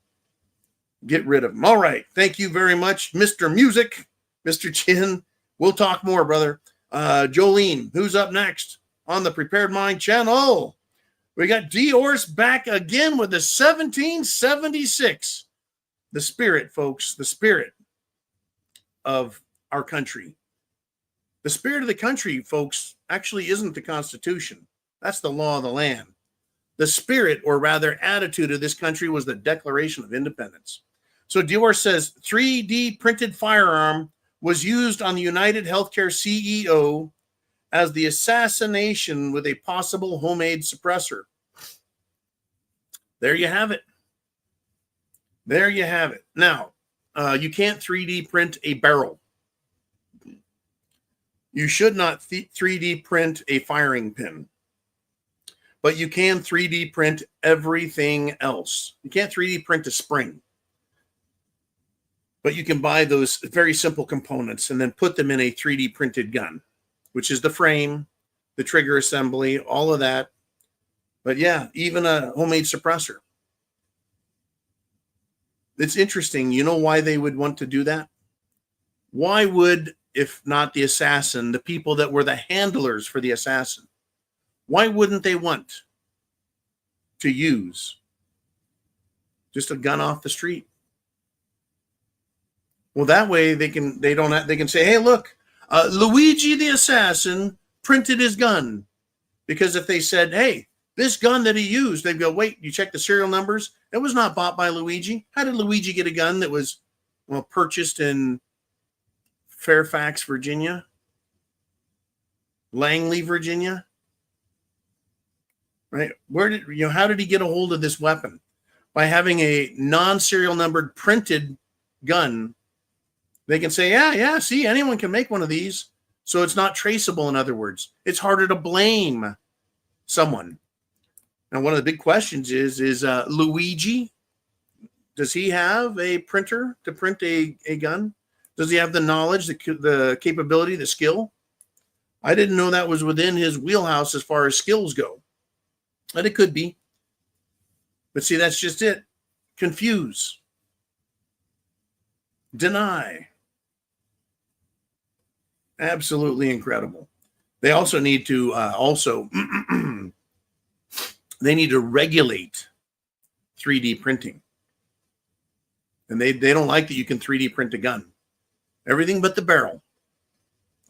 Get rid of them. All right. Thank you very much, Mr. Music, Mr. Chin. We'll talk more, brother. Jolene, who's up next on the Prepared Mind channel? We got Dior's back again with the 1776. The spirit, folks, the spirit of our country. The spirit of the country, folks, actually isn't the Constitution. That's the law of the land. The spirit, or rather attitude of this country was the Declaration of Independence. So Dior says 3D printed firearm was used on the United Healthcare CEO as the assassination with a possible homemade suppressor. There you have it. There you have it. Now, you can't 3D print a barrel. You should not 3D print a firing pin. But you can 3D print everything else. You can't 3D print a spring. But you can buy those very simple components and then put them in a 3D printed gun, which is the frame, the trigger assembly, all of that. But yeah, even a homemade suppressor. It's interesting. You know why they would want to do that? Why would, if not the assassin, the people that were the handlers for the assassin, why wouldn't they want to use just a gun off the street? Well, that way they can say, hey, look, Luigi the assassin printed his gun. Because if they said, hey, this gun that he used, they'd go, wait, you check the serial numbers? It was not bought by Luigi. How did Luigi get a gun that was, well, purchased in Fairfax, Virginia? Langley, Virginia? right? How did he get a hold of this weapon? By having a non-serial numbered printed gun. They can say, yeah, see, anyone can make one of these. So it's not traceable, in other words. It's harder to blame someone. Now, one of the big questions is Luigi, does he have a printer to print a gun? Does he have the knowledge, the capability, the skill? I didn't know that was within his wheelhouse as far as skills go. And it could be. But see, that's just it. Confuse. Deny. Absolutely incredible. They also need to they need to regulate 3D printing. And they don't like that you can 3D print a gun. Everything but the barrel.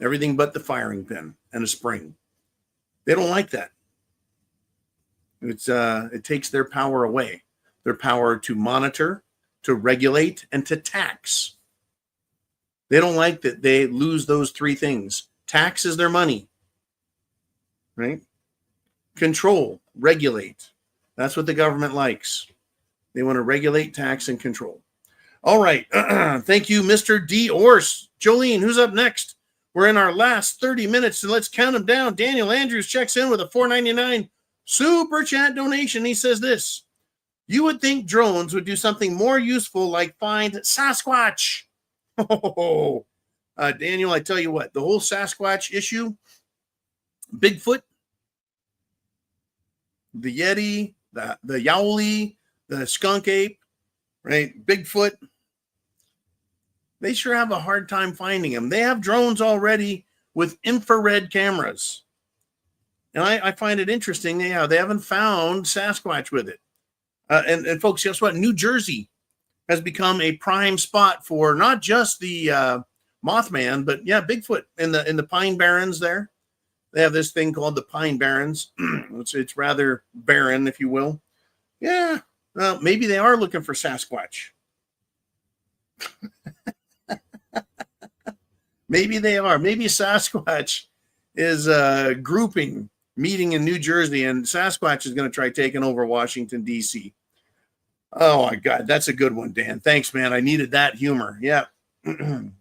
Everything but the firing pin and a spring. They don't like that. It takes their power away. Their power to monitor, to regulate, and to tax. They don't like that they lose those three things. Tax is their money, right? Control, regulate. That's what the government likes. They want to regulate, tax, and control. All right. Thank you, Mr. D. Orse. Jolene, who's up next? We're in our last 30 minutes, so let's count them down. Daniel Andrews checks in with a $4.99 super chat donation. He says this: you would think drones would do something more useful like find Sasquatch. Oh, Daniel, I tell you what, the whole Sasquatch issue, Bigfoot, the Yeti, the Yowli, the skunk ape, right? Bigfoot, they sure have a hard time finding them. They have drones already with infrared cameras. And I find it interesting. They haven't found Sasquatch with it. And folks, guess what? New Jersey has become a prime spot for not just the Mothman, but Bigfoot in the Pine Barrens there. They have this thing called the Pine Barrens. It's rather barren, if you will. Yeah, well, maybe they are looking for Sasquatch. Maybe they are. Maybe Sasquatch is grouping, meeting in New Jersey, and Sasquatch is going to try taking over Washington, D.C. Oh, my God. That's a good one, Dan. Thanks, man. I needed that humor. Yeah. Sam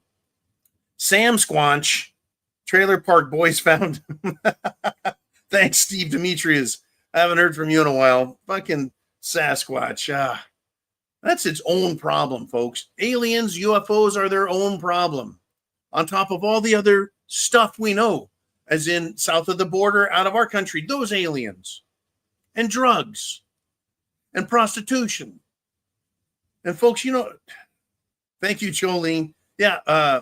Squanch, Trailer Park Boys found. Thanks, Steve Demetrius. I haven't heard from you in a while. Fucking Sasquatch. That's its own problem, folks. Aliens, UFOs are their own problem. On top of all the other stuff we know, as in south of the border, out of our country, those aliens and drugs and prostitution. And folks, thank you, Jolene. Yeah.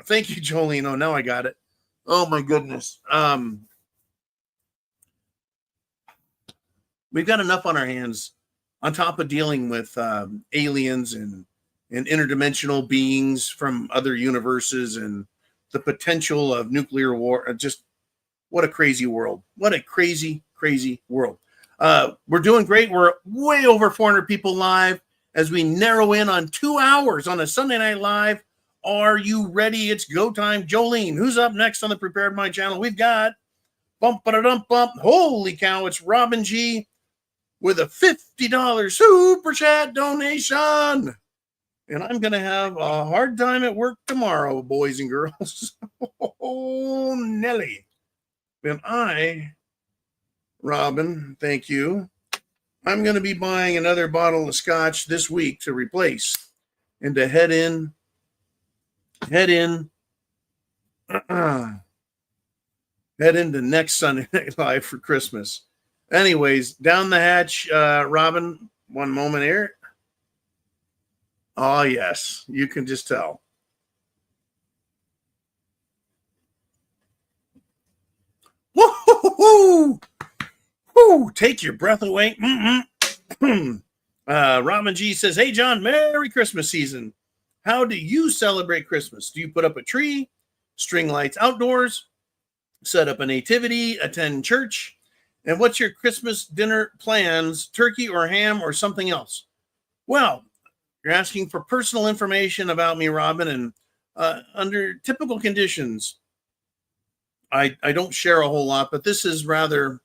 Thank you, Jolene. Oh, now I got it. Oh my goodness. We've got enough on our hands on top of dealing with aliens and interdimensional beings from other universes and the potential of nuclear war. Just what a crazy world. What a crazy, crazy world. We're doing great. We're way over 400 people live as we narrow in on 2 hours on a Sunday Night Live. Are you ready? It's go time. Jolene, who's up next on the Prepared Mind channel? We've got bump. Holy cow. It's Robin G with a $50 super chat donation. And I'm going to have a hard time at work tomorrow, boys and girls. Oh, Nelly. And Robin, thank you. I'm going to be buying another bottle of scotch this week to replace and to head into next Sunday Night Live for Christmas. Anyways, down the hatch, Robin, one moment here. Oh, yes, you can just tell. Woo-hoo-hoo-hoo! Woo, take your breath away. Robin G says, hey, John, Merry Christmas season. How do you celebrate Christmas? Do you put up a tree, string lights outdoors, set up a nativity, attend church? And what's your Christmas dinner plans, turkey or ham or something else? Well, you're asking for personal information about me, Robin, and under typical conditions, I don't share a whole lot, but this is rather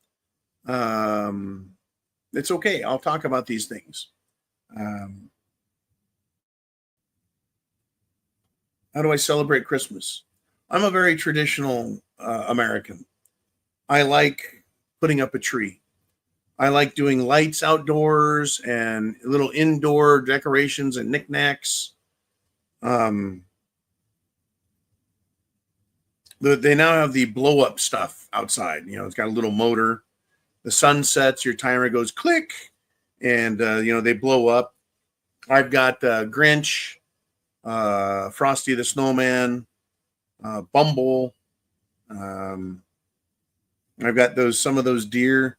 It's okay. I'll talk about these things. How do I celebrate Christmas? I'm a very traditional American. I like putting up a tree. I like doing lights outdoors and little indoor decorations and knickknacks. They now have the blow up stuff outside. It's got a little motor. The sun sets, your timer goes click, and they blow up. I've got Grinch, Frosty the Snowman, Bumble. I've got some of those deer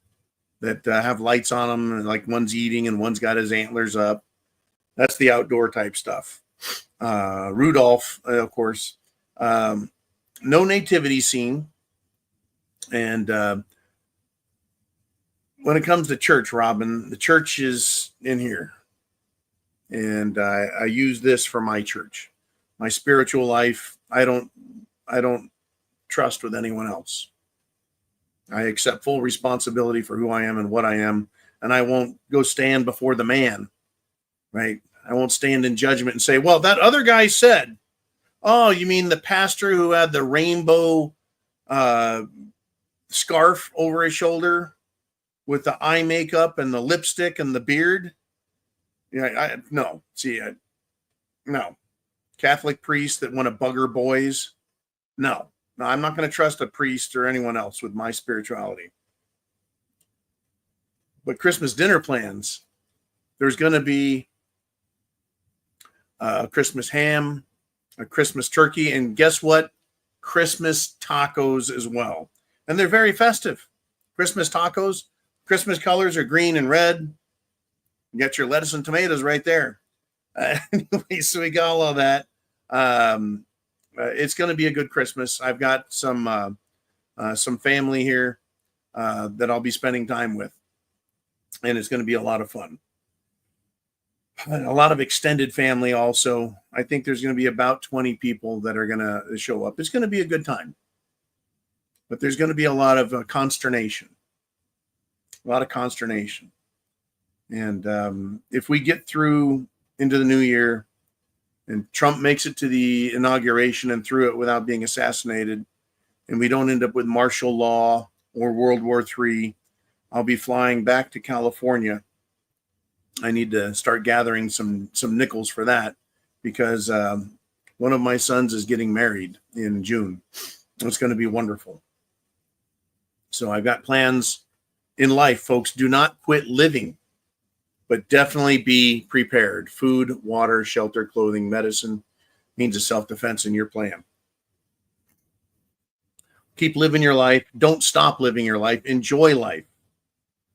that have lights on them, and like one's eating and one's got his antlers up. That's the outdoor type stuff. Rudolph, of course. No nativity scene. And when it comes to church, Robin, the church is in here. And I use this for my church. My spiritual life, I don't trust with anyone else. I accept full responsibility for who I am and what I am, and I won't go stand before the man, right? I won't stand in judgment and say, well, that other guy said, oh, you mean the pastor who had the rainbow scarf over his shoulder with the eye makeup and the lipstick and the beard? No. No. Catholic priest that want to bugger boys? No, I'm not going to trust a priest or anyone else with my spirituality. But Christmas dinner plans, there's going to be a Christmas ham, a Christmas turkey, and guess what? Christmas tacos as well. And they're very festive. Christmas tacos, Christmas colors are green and red. You got your lettuce and tomatoes right there. Anyway, so we got all of that. It's going to be a good Christmas. I've got some family here that I'll be spending time with, and it's going to be a lot of fun. A lot of extended family also. I think there's going to be about 20 people that are going to show up. It's going to be a good time, but there's going to be a lot of consternation. And if we get through into the new year and Trump makes it to the inauguration and through it without being assassinated, and we don't end up with martial law or World War III, I'll be flying back to California. I need to start gathering some nickels for that, because one of my sons is getting married in June. It's going to be wonderful. So I've got plans in life, folks. Do not quit living, but definitely be prepared. Food, water, shelter, clothing, medicine, means of self-defense in your plan. Keep living your life. Don't stop living your life. Enjoy life.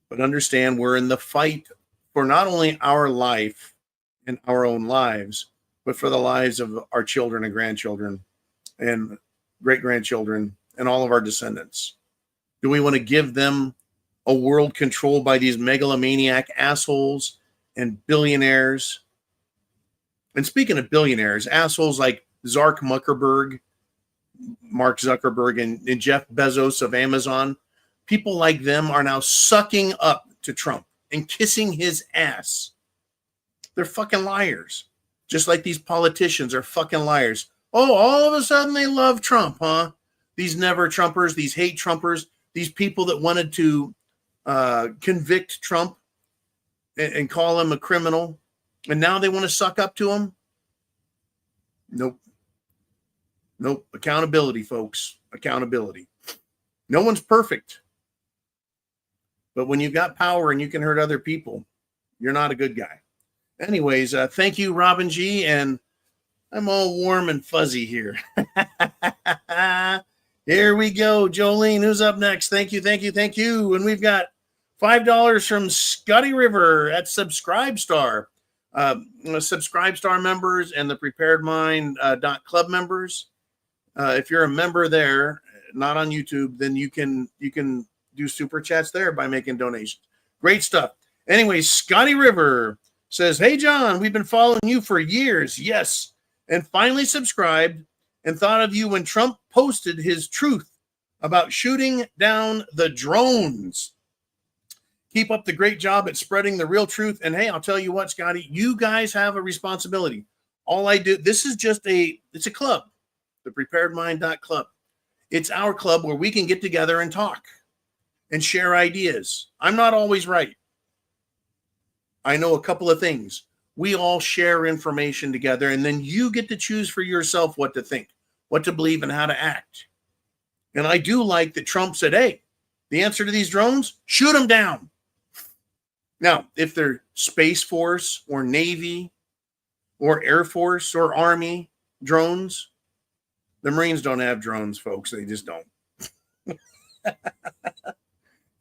But understand we're in the fight for not only our life and our own lives, but for the lives of our children and grandchildren and great-grandchildren and all of our descendants. Do we want to give them a world controlled by these megalomaniac assholes and billionaires? And speaking of billionaires, assholes like Mark Zuckerberg, and Jeff Bezos of Amazon, people like them are now sucking up to Trump and kissing his ass. They're fucking liars. Just like these politicians are fucking liars. Oh, all of a sudden they love Trump, huh? These never Trumpers, these hate Trumpers, these people that wanted to convict Trump and call him a criminal, and now they want to suck up to him? Nope. Accountability, folks. Accountability. No one's perfect. But when you've got power and you can hurt other people, you're not a good guy. Anyways, thank you, Robin G. And I'm all warm and fuzzy here. Here we go. Jolene, who's up next? Thank you. And we've got $5 from Scotty River at Subscribestar. Subscribestar members and the Prepared Mind .club members. If you're a member there, not on YouTube, then you can do super chats there by making donations. Great stuff. Anyway, Scotty River says, hey, John, we've been following you for years. Yes. And finally subscribed and thought of you when Trump posted his truth about shooting down the drones. Keep up the great job at spreading the real truth. And hey, I'll tell you what, Scotty, you guys have a responsibility. All I do, this is just it's a club, the preparedmind.club. It's our club where we can get together and talk and share ideas. I'm not always right. I know a couple of things. We all share information together, and then you get to choose for yourself what to think, what to believe, and how to act. And I do like that Trump said, hey, the answer to these drones, shoot them down. Now, if they're Space Force or Navy or Air Force or Army drones, the Marines don't have drones, folks. They just don't.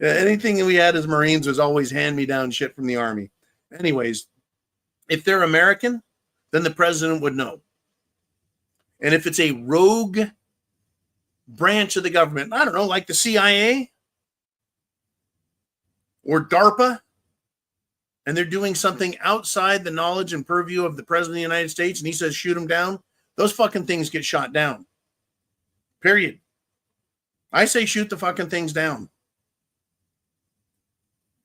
Anything we had as Marines was always hand-me-down shit from the Army. Anyways, if they're American, then the president would know. And if it's a rogue branch of the government, I don't know, like the CIA or DARPA, and they're doing something outside the knowledge and purview of the president of the United States, and he says shoot them down, those fucking things get shot down. Period. I say shoot the fucking things down.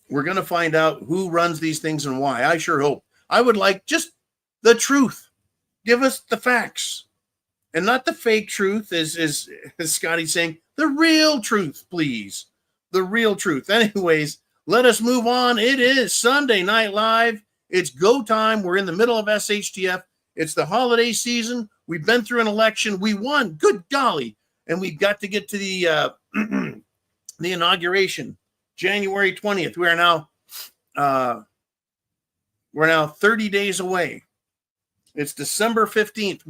We're going to find out who runs these things and why. I sure hope. I would like just the truth. Give us the facts. And not the fake truth, as Scotty's saying. The real truth, please. The real truth. Anyways, let us move on. It is Sunday Night Live. It's go time. We're in the middle of SHTF. It's the holiday season. We've been through an election. We won. Good golly. And we've got to get to the the inauguration. January 20th. We are now 30 days away. It's December 15th.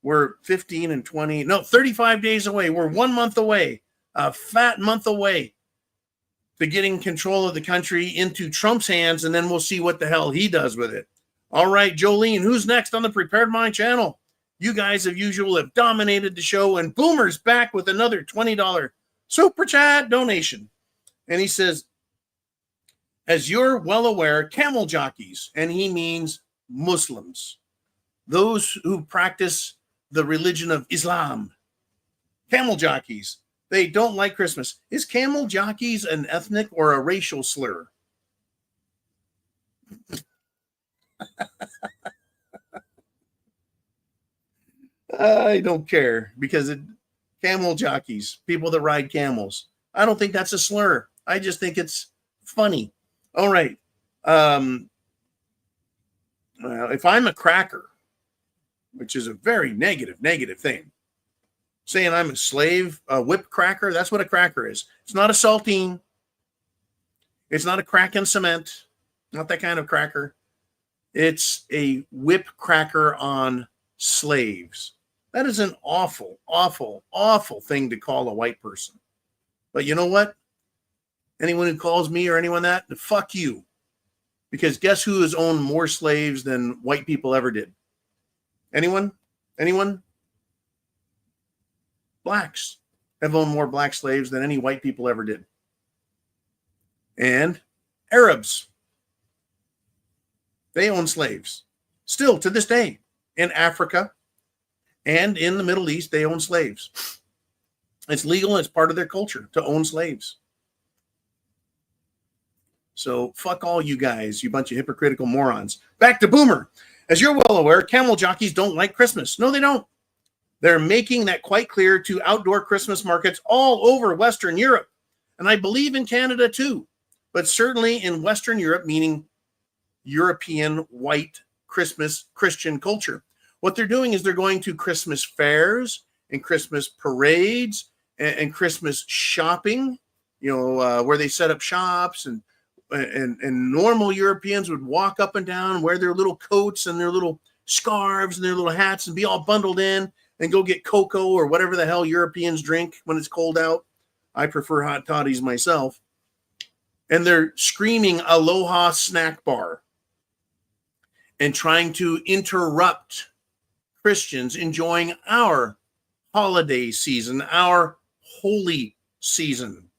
We're 15 and 20. No, 35 days away. We're 1 month away. A fat month away to getting control of the country into Trump's hands, and then we'll see what the hell he does with it. All right, Jolene, who's next on the Prepared Mind channel? You guys, as usual, have dominated the show, and Boomer's back with another $20 super chat donation. And he says, as you're well aware, camel jockeys, and he means Muslims, those who practice the religion of Islam, camel jockeys, they don't like Christmas. Is camel jockeys an ethnic or a racial slur? I don't care, because camel jockeys, people that ride camels, I don't think that's a slur. I just think it's funny. All right. Well, if I'm a cracker, which is a very negative thing, saying I'm a slave, a whip cracker, that's what a cracker is. It's not a saltine. It's not a crack in cement. Not that kind of cracker. It's a whip cracker on slaves. That is an awful, awful, awful thing to call a white person. But you know what? Anyone who calls me or anyone that, fuck you. Because guess who has owned more slaves than white people ever did? Anyone? Anyone? Blacks have owned more black slaves than any white people ever did. And Arabs, they own slaves. Still to this day, in Africa and in the Middle East, they own slaves. It's legal. It's part of their culture to own slaves. So fuck all you guys, you bunch of hypocritical morons. Back to Boomer. As you're well aware, camel jockeys don't like Christmas. No, they don't. They're making that quite clear to outdoor Christmas markets all over Western Europe. And I believe in Canada too, but certainly in Western Europe, meaning European white Christmas Christian culture. What they're doing is they're going to Christmas fairs and Christmas parades and Christmas shopping, where they set up shops, and normal Europeans would walk up and down, wear their little coats and their little scarves and their little hats and be all bundled in and go get cocoa or whatever the hell Europeans drink when it's cold out. I prefer hot toddies myself. And they're screaming Aloha snack bar and trying to interrupt Christians enjoying our holiday season, our holy season,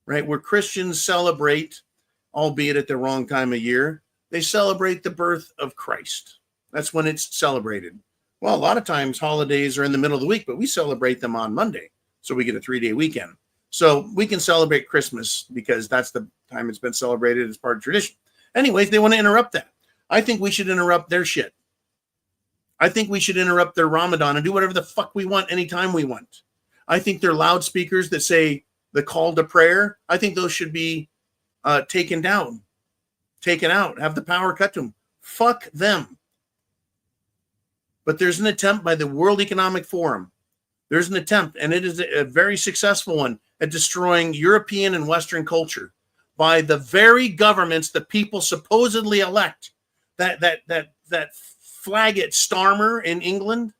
right? Where Christians celebrate, albeit at the wrong time of year, they celebrate the birth of Christ. That's when it's celebrated. Well, a lot of times holidays are in the middle of the week, but we celebrate them on Monday. So we get a 3-day weekend. So we can celebrate Christmas because that's the time it's been celebrated as part of tradition. Anyways, they want to interrupt that. I think we should interrupt their shit. I think we should interrupt their Ramadan and do whatever the fuck we want anytime we want. I think their loudspeakers that say the call to prayer, I think those should be taken down, taken out, have the power cut to them. Fuck them. But there's an attempt by the World Economic Forum. There's an attempt, and it is a very successful one, at destroying European and Western culture by the very governments the people supposedly elect. That Flaggett Starmer in England,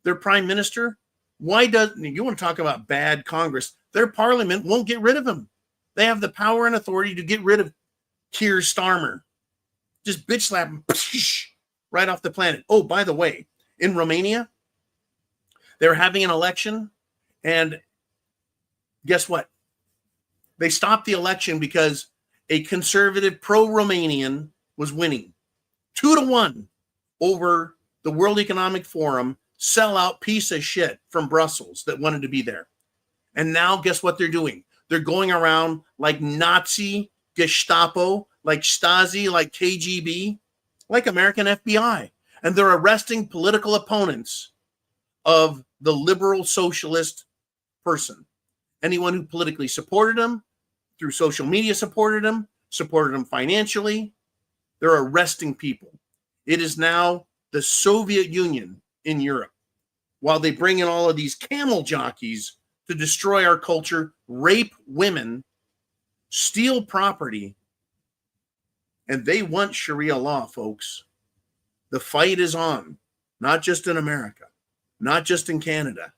their prime minister. Why doesn't you want to talk about bad Congress? Their parliament won't get rid of him. They have the power and authority to get rid of Keir Starmer. Just bitch slap him right off the planet. Oh, by the way, in Romania, they're having an election, and guess what? They stopped the election because a conservative pro-Romanian was winning 2-1 over the World Economic Forum sellout piece of shit from Brussels that wanted to be there. And now guess what they're doing? They're going around like Nazi, Gestapo, like Stasi, like KGB, like American FBI. And they're arresting political opponents of the liberal socialist person. Anyone who politically supported him, through social media supported him financially. They're arresting people. It is now the Soviet Union in Europe, while they bring in all of these camel jockeys to destroy our culture, rape women, steal property, and they want Sharia law, folks. The fight is on, not just in America, not just in Canada,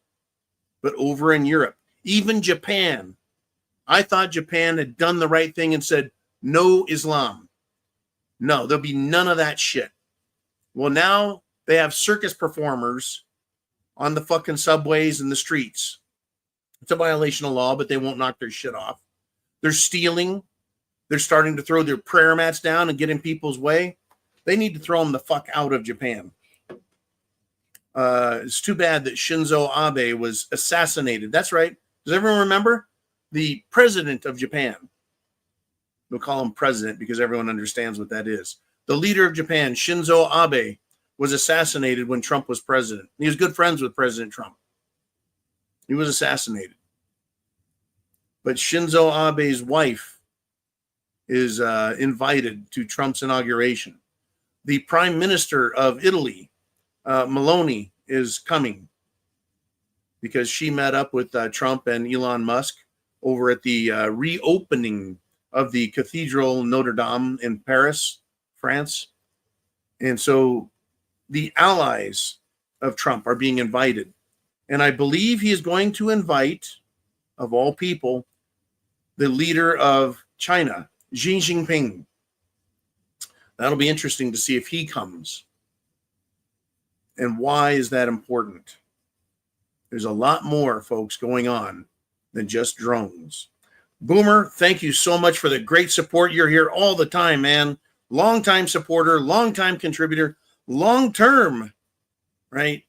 but over in Europe, even Japan. I thought Japan had done the right thing and said, no Islam. No, there'll be none of that shit. Well, now they have circus performers on the fucking subways and the streets. It's a violation of law, but they won't knock their shit off. They're stealing. They're starting to throw their prayer mats down and get in people's way. They need to throw them the fuck out of Japan. It's too bad that Shinzo Abe was assassinated. That's right. Does everyone remember? The president of Japan. We'll call him president because everyone understands what that is. The leader of Japan, Shinzo Abe, was assassinated when Trump was president. He was good friends with President Trump. He was assassinated. But Shinzo Abe's wife is invited to Trump's inauguration. The prime minister of Italy, Meloni, is coming because she met up with Trump and Elon Musk over at the reopening of the Cathedral Notre Dame in Paris, France. And so the allies of Trump are being invited. And I believe he is going to invite, of all people, the leader of China, Xi Jinping. That'll be interesting to see if he comes. And why is that important? There's a lot more, folks, going on than just drones. Boomer, thank you so much for the great support. You're here all the time, man. Long-time supporter, long-time contributor, long-term, right?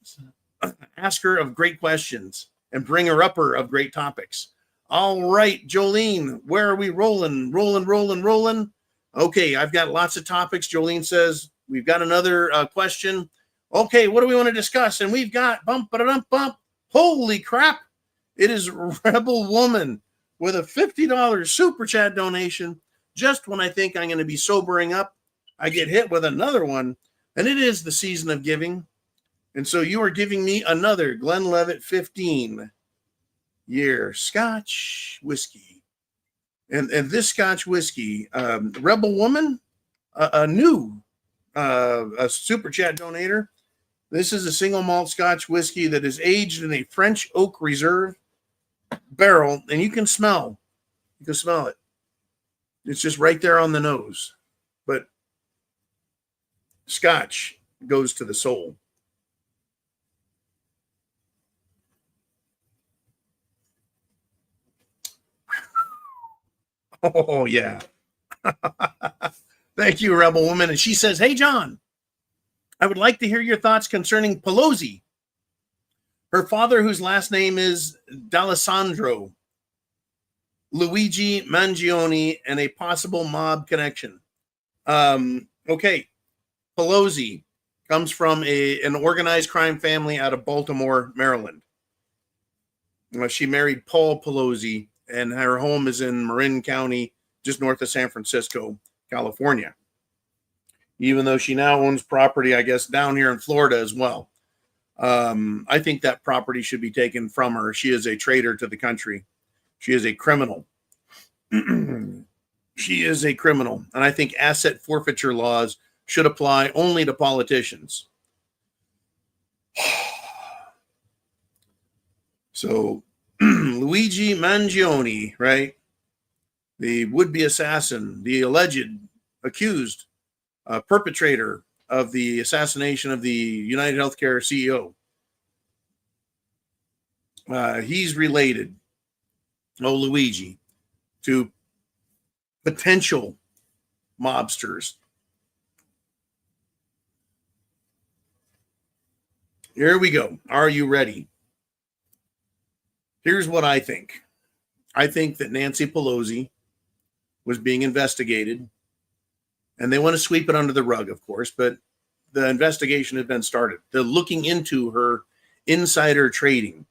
Asker of great questions and bringer-upper of great topics. All right, Jolene, where are we rolling? Rolling. Okay, I've got lots of topics. Jolene says we've got another question. Okay, what do we want to discuss? And we've got bump. Holy crap. It is Rebel Woman with a $50 super chat donation. Just when I think I'm going to be sobering up, I get hit with another one. And it is the season of giving. And so you are giving me another Glenlivet 15-year Scotch whiskey. And this Scotch whiskey, Rebel Woman, a new super chat donator. This is a single malt Scotch whiskey that is aged in a French oak reserve barrel, and you can smell it. It's just right there on the nose. But Scotch goes to the soul. Oh, yeah. Thank you, Rebel Woman. And she says, hey, John, I would like to hear your thoughts concerning Pelosi. Her father, whose last name is D'Alessandro, Luigi Mangione and a possible mob connection. Okay, Pelosi comes from an organized crime family out of Baltimore, Maryland. She married Paul Pelosi, and her home is in Marin County, just north of San Francisco, California. Even though she now owns property, I guess, down here in Florida as well. I think that property should be taken from her. She is a traitor to the country. She is a criminal. She is a criminal. And I think asset forfeiture laws should apply only to politicians. So Luigi Mangione, right? The would-be assassin, the alleged accused perpetrator of the assassination of the United Healthcare CEO. He's related, Luigi, to potential mobsters. Here we go. Are you ready? Here's what I think. I think that Nancy Pelosi was being investigated, and they want to sweep it under the rug, of course, but the investigation has been started. They're looking into her insider trading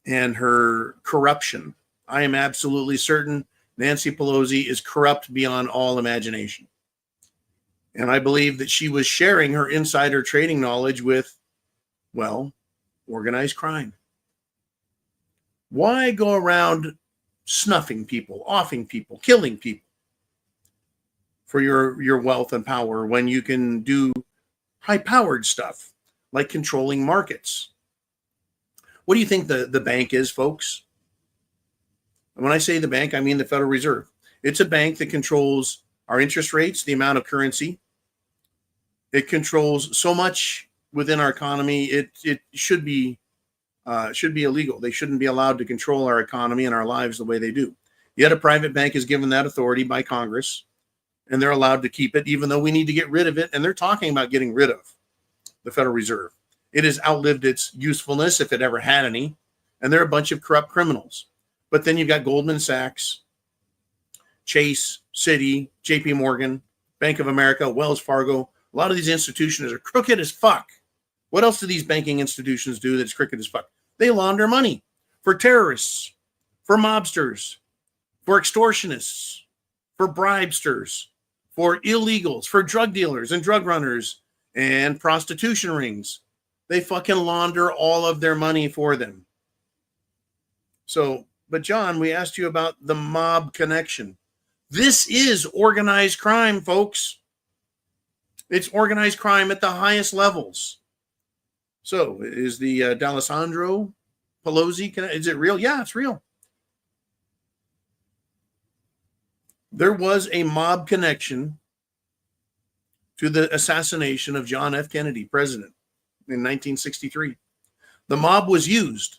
and her corruption. I am absolutely certain Nancy Pelosi is corrupt beyond all imagination. And I believe that she was sharing her insider trading knowledge with, well, organized crime. Why go around snuffing people, offing people, killing people for your wealth and power when you can do high-powered stuff like controlling markets? What do you think the bank is, folks? And when I say the bank, I mean the Federal Reserve. It's a bank that controls our interest rates, the amount of currency. It controls so much within our economy. It should be illegal. They shouldn't be allowed to control our economy and our lives the way they do. Yet a private bank is given that authority by Congress, and they're allowed to keep it, even though we need to get rid of it. And they're talking about getting rid of the Federal Reserve. It has outlived its usefulness, if it ever had any, and they're a bunch of corrupt criminals. But then you've got Goldman Sachs, Chase, Citi, JP Morgan, Bank of America, Wells Fargo. A lot of these institutions are crooked as fuck. What else do these banking institutions do that's crooked as fuck? They launder money for terrorists, for mobsters, for extortionists, for bribesters, for illegals, for drug dealers and drug runners and prostitution rings. They fucking launder all of their money for them. So, but John, we asked you about the mob connection. This is organized crime, folks. It's organized crime at the highest levels. So, is the D'Alessandro Pelosi, is it real? Yeah, it's real. There was a mob connection to the assassination of John F. Kennedy, president, in 1963. The mob was used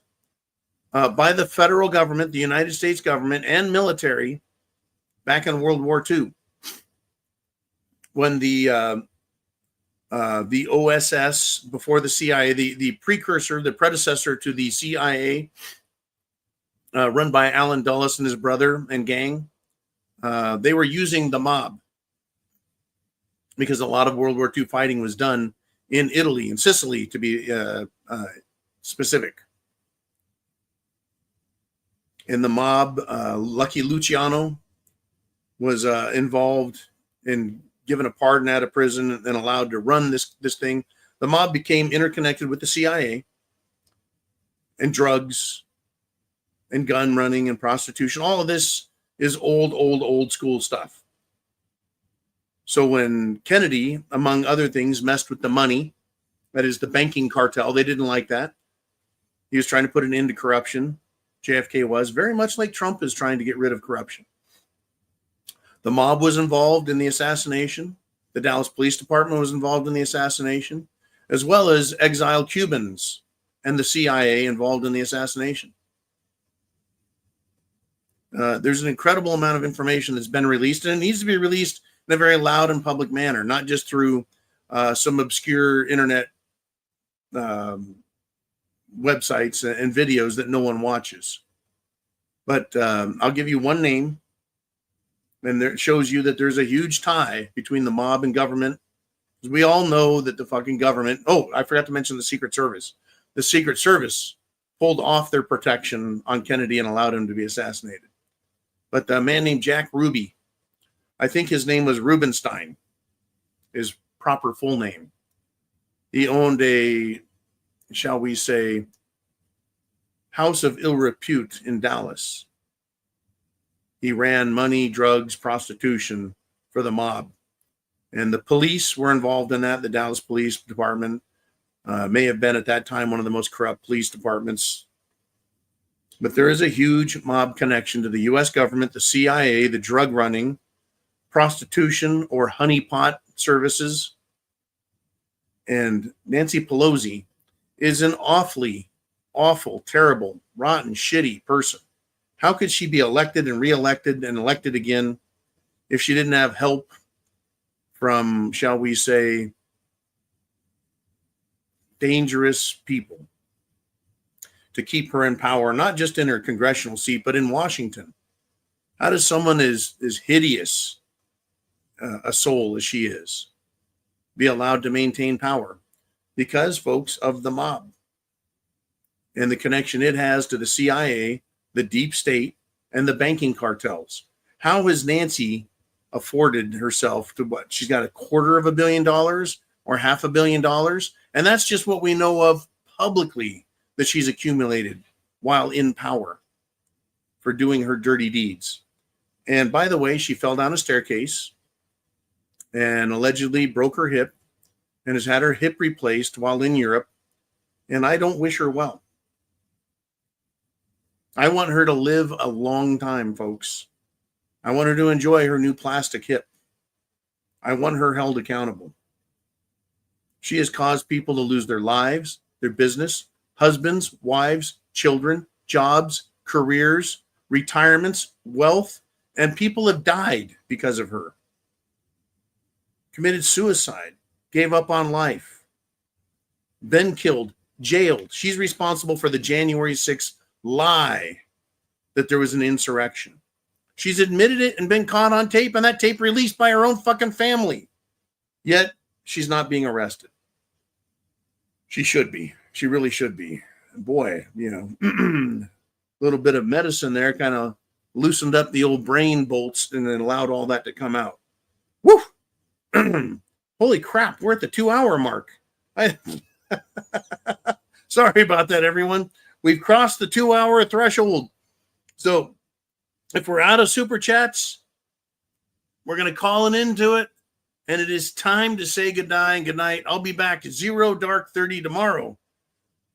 by the federal government, the United States government, and military back in World War II, when the OSS, before the CIA, the precursor, the predecessor to the CIA, run by Allen Dulles and his brother and gang, they were using the mob because a lot of World War II fighting was done in Italy and Sicily, to be specific. In the mob, Lucky Luciano was involved in given a pardon out of prison and allowed to run this thing. The mob became interconnected with the CIA and drugs and gun running and prostitution. All of this is old school stuff. So when Kennedy, among other things, messed with the money, that is the banking cartel, they didn't like that. He was trying to put an end to corruption. JFK was, very much like Trump is trying to get rid of corruption. The mob was involved in the assassination. The Dallas Police Department was involved in the assassination, as well as exiled Cubans and the CIA involved in the assassination. There's an incredible amount of information that's been released, and it needs to be released in a very loud and public manner, not just through some obscure internet websites and videos that no one watches. But I'll give you one name, and it shows you that there's a huge tie between the mob and government. We all know that the fucking government. Oh, I forgot to mention the Secret Service. The Secret Service pulled off their protection on Kennedy and allowed him to be assassinated. But a man named Jack Ruby, I think his name was Rubenstein, his proper full name. He owned a, shall we say, house of ill repute in Dallas. He ran money, drugs, prostitution for the mob. And the police were involved in that. The Dallas Police Department may have been at that time one of the most corrupt police departments. But there is a huge mob connection to the U.S. government, the CIA, the drug running, prostitution or honeypot services. And Nancy Pelosi is an awfully, awful, terrible, rotten, shitty person. How could she be elected and reelected and elected again if she didn't have help from, shall we say, dangerous people to keep her in power, not just in her congressional seat, but in Washington? How does someone as hideous a soul as she is be allowed to maintain power? Because, folks, of the mob and the connection it has to the CIA, the deep state, and the banking cartels. How has Nancy afforded herself to what? She's got $250 million or $500 million. And that's just what we know of publicly that she's accumulated while in power for doing her dirty deeds. And by the way, she fell down a staircase and allegedly broke her hip and has had her hip replaced while in Europe. And I don't wish her well. I want her to live a long time, folks. I want her to enjoy her new plastic hip. I want her held accountable. She has caused people to lose their lives, their business, husbands, wives, children, jobs, careers, retirements, wealth, and people have died because of her. Committed suicide, gave up on life, been killed, jailed. She's responsible for the January 6th lie that there was an insurrection. She's admitted it and been caught on tape, and that tape released by her own fucking family. Yet she's not being arrested. She should be. She really should be. Boy, a little bit of medicine there kind of loosened up the old brain bolts and then allowed all that to come out. Woo! Holy crap, we're at the 2-hour mark. Sorry about that, everyone. We've crossed the 2-hour threshold. So if we're out of super chats, we're going to call it into it. And it is time to say goodbye and goodnight. I'll be back at 0:30 tomorrow.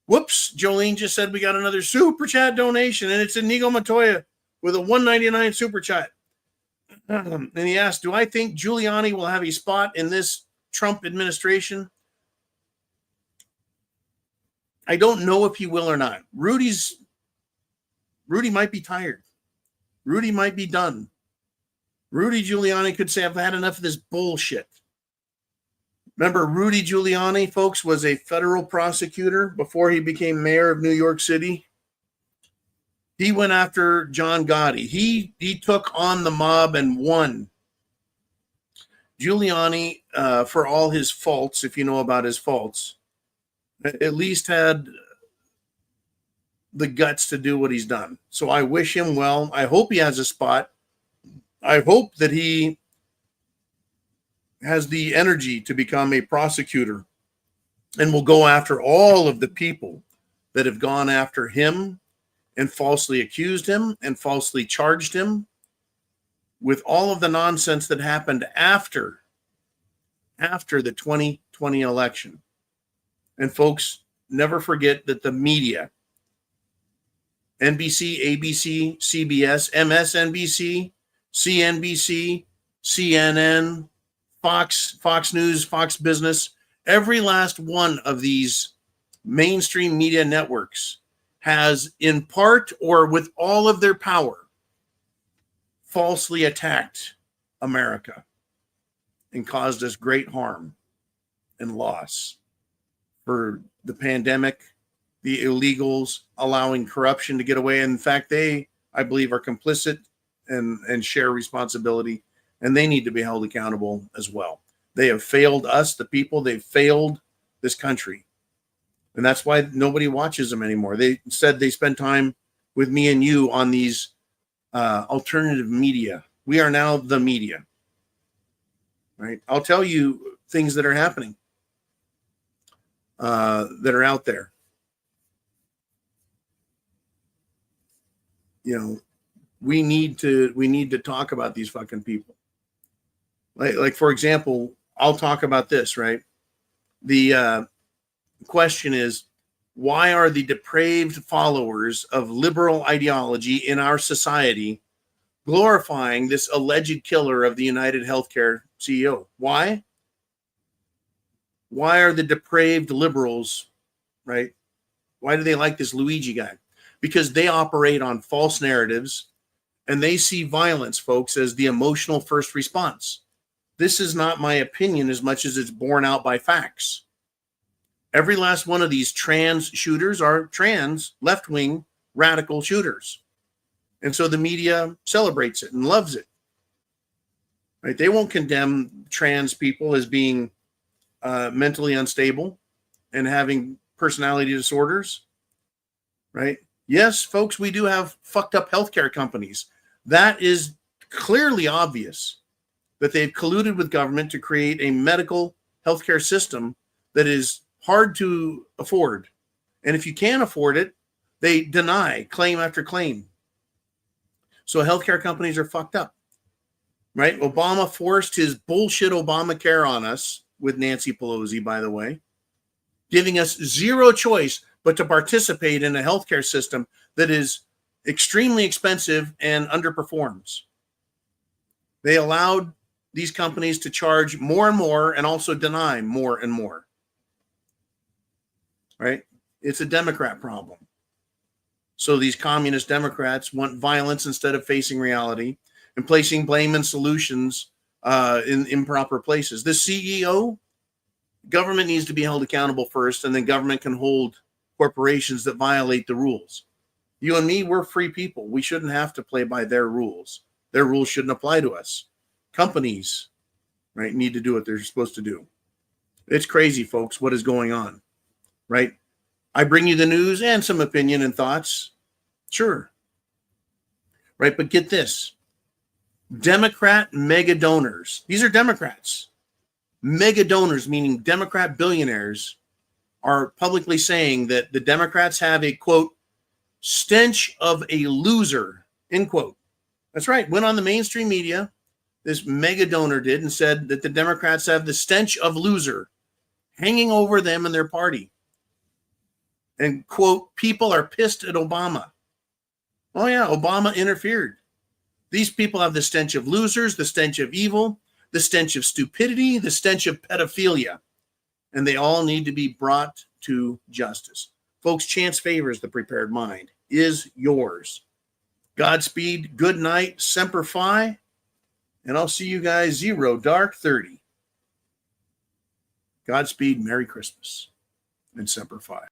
Whoops, Jolene just said we got another super chat donation, and it's Inigo Montoya with a $1.99 super chat. And he asked, do I think Giuliani will have a spot in this Trump administration? I don't know if he will or not. Rudy might be tired. Rudy might be done. Rudy Giuliani could say, I've had enough of this bullshit. Remember, Rudy Giuliani, folks, was a federal prosecutor before he became mayor of New York City. He went after John Gotti. He took on the mob and won. Giuliani, for all his faults, if you know about his faults, at least had the guts to do what he's done. So I wish him well. I hope he has a spot. I hope that he has the energy to become a prosecutor and will go after all of the people that have gone after him and falsely accused him and falsely charged him with all of the nonsense that happened after the 2020 election. And folks, never forget that the media, NBC, ABC, CBS, MSNBC, CNBC, CNN, Fox News, Fox Business, every last one of these mainstream media networks has, in part or with all of their power, falsely attacked America and caused us great harm and loss for the pandemic, the illegals allowing corruption to get away. In fact, they I believe, are complicit and share responsibility, and they need to be held accountable as well. They have failed us, the people. They've failed this country. And that's why nobody watches them anymore. They said they spend time with me and you on these alternative media. We are now the media, right? I'll tell you things that are happening, that are out there. You know, we need to talk about these fucking people. Like for example, I'll talk about this, right? The question is, why are the depraved followers of liberal ideology in our society glorifying this alleged killer of the United Healthcare CEO? Why? Why are the depraved liberals, right? Why do they like this Luigi guy? Because they operate on false narratives, and they see violence, folks, as the emotional first response. This is not my opinion as much as it's borne out by facts. Every last one of these trans shooters are trans left-wing radical shooters. And so the media celebrates it and loves it. Right? They won't condemn trans people as being mentally unstable and having personality disorders. Right? Yes, folks, we do have fucked up healthcare companies. That is clearly obvious, that they've colluded with government to create a medical healthcare system that is hard to afford. And if you can't afford it, they deny claim after claim. So healthcare companies are fucked up, right? Obama forced his bullshit Obamacare on us with Nancy Pelosi, by the way, giving us zero choice but to participate in a healthcare system that is extremely expensive and underperforms. They allowed these companies to charge more and more and also deny more and more. Right? It's a Democrat problem. So these communist Democrats want violence instead of facing reality and placing blame and solutions in improper places. The CEO, government needs to be held accountable first, and then government can hold corporations that violate the rules. You and me, we're free people. We shouldn't have to play by their rules. Their rules shouldn't apply to us. Companies, right, need to do what they're supposed to do. It's crazy, folks, what is going on, right? I bring you the news and some opinion and thoughts. Sure. Right, but get this. Democrat mega donors. These are Democrats. Mega donors, meaning Democrat billionaires, are publicly saying that the Democrats have a, quote, stench of a loser, end quote. That's right. Went on the mainstream media, this mega donor did, and said that the Democrats have the stench of loser hanging over them and their party. And, quote, people are pissed at Obama. Oh, yeah, Obama interfered. These people have the stench of losers, the stench of evil, the stench of stupidity, the stench of pedophilia. And they all need to be brought to justice. Folks, chance favors the prepared mind. Is yours. Godspeed, good night, Semper Fi, and I'll see you guys 0 dark 30. Godspeed, Merry Christmas, and Semper Fi.